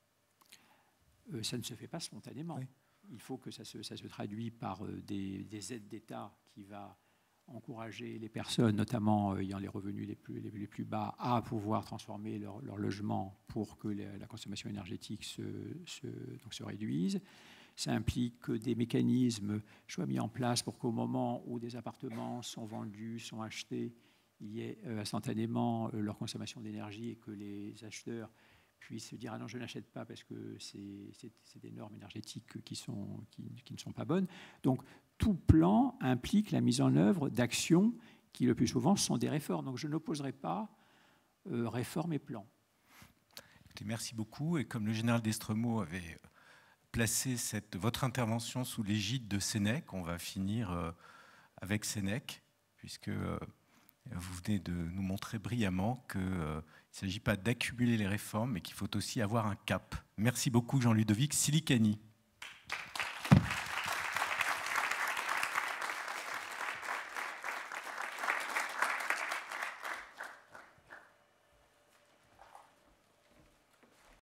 B: ça ne se fait pas spontanément. Oui. Il faut que ça se traduise par des aides d'État qui va encourager les personnes, notamment ayant les revenus les plus bas, à pouvoir transformer leur logement pour que la consommation énergétique se réduise. Ça implique que des mécanismes soient mis en place pour qu'au moment où des appartements sont vendus, sont achetés, il y ait instantanément leur consommation d'énergie et que les acheteurs puissent se dire « Ah non, je n'achète pas parce que c'est des normes énergétiques qui ne sont pas bonnes ». Donc, tout plan implique la mise en œuvre d'actions qui, le plus souvent, sont des réformes. Donc, je n'opposerai pas réforme et plan.
C: Écoutez, merci beaucoup. Et comme le général d'Estremaux avait placé votre intervention sous l'égide de Sénèque, on va finir avec Sénèque, puisque vous venez de nous montrer brillamment qu'il ne s'agit pas d'accumuler les réformes, mais qu'il faut aussi avoir un cap. Merci beaucoup, Jean-Ludovic Silicani.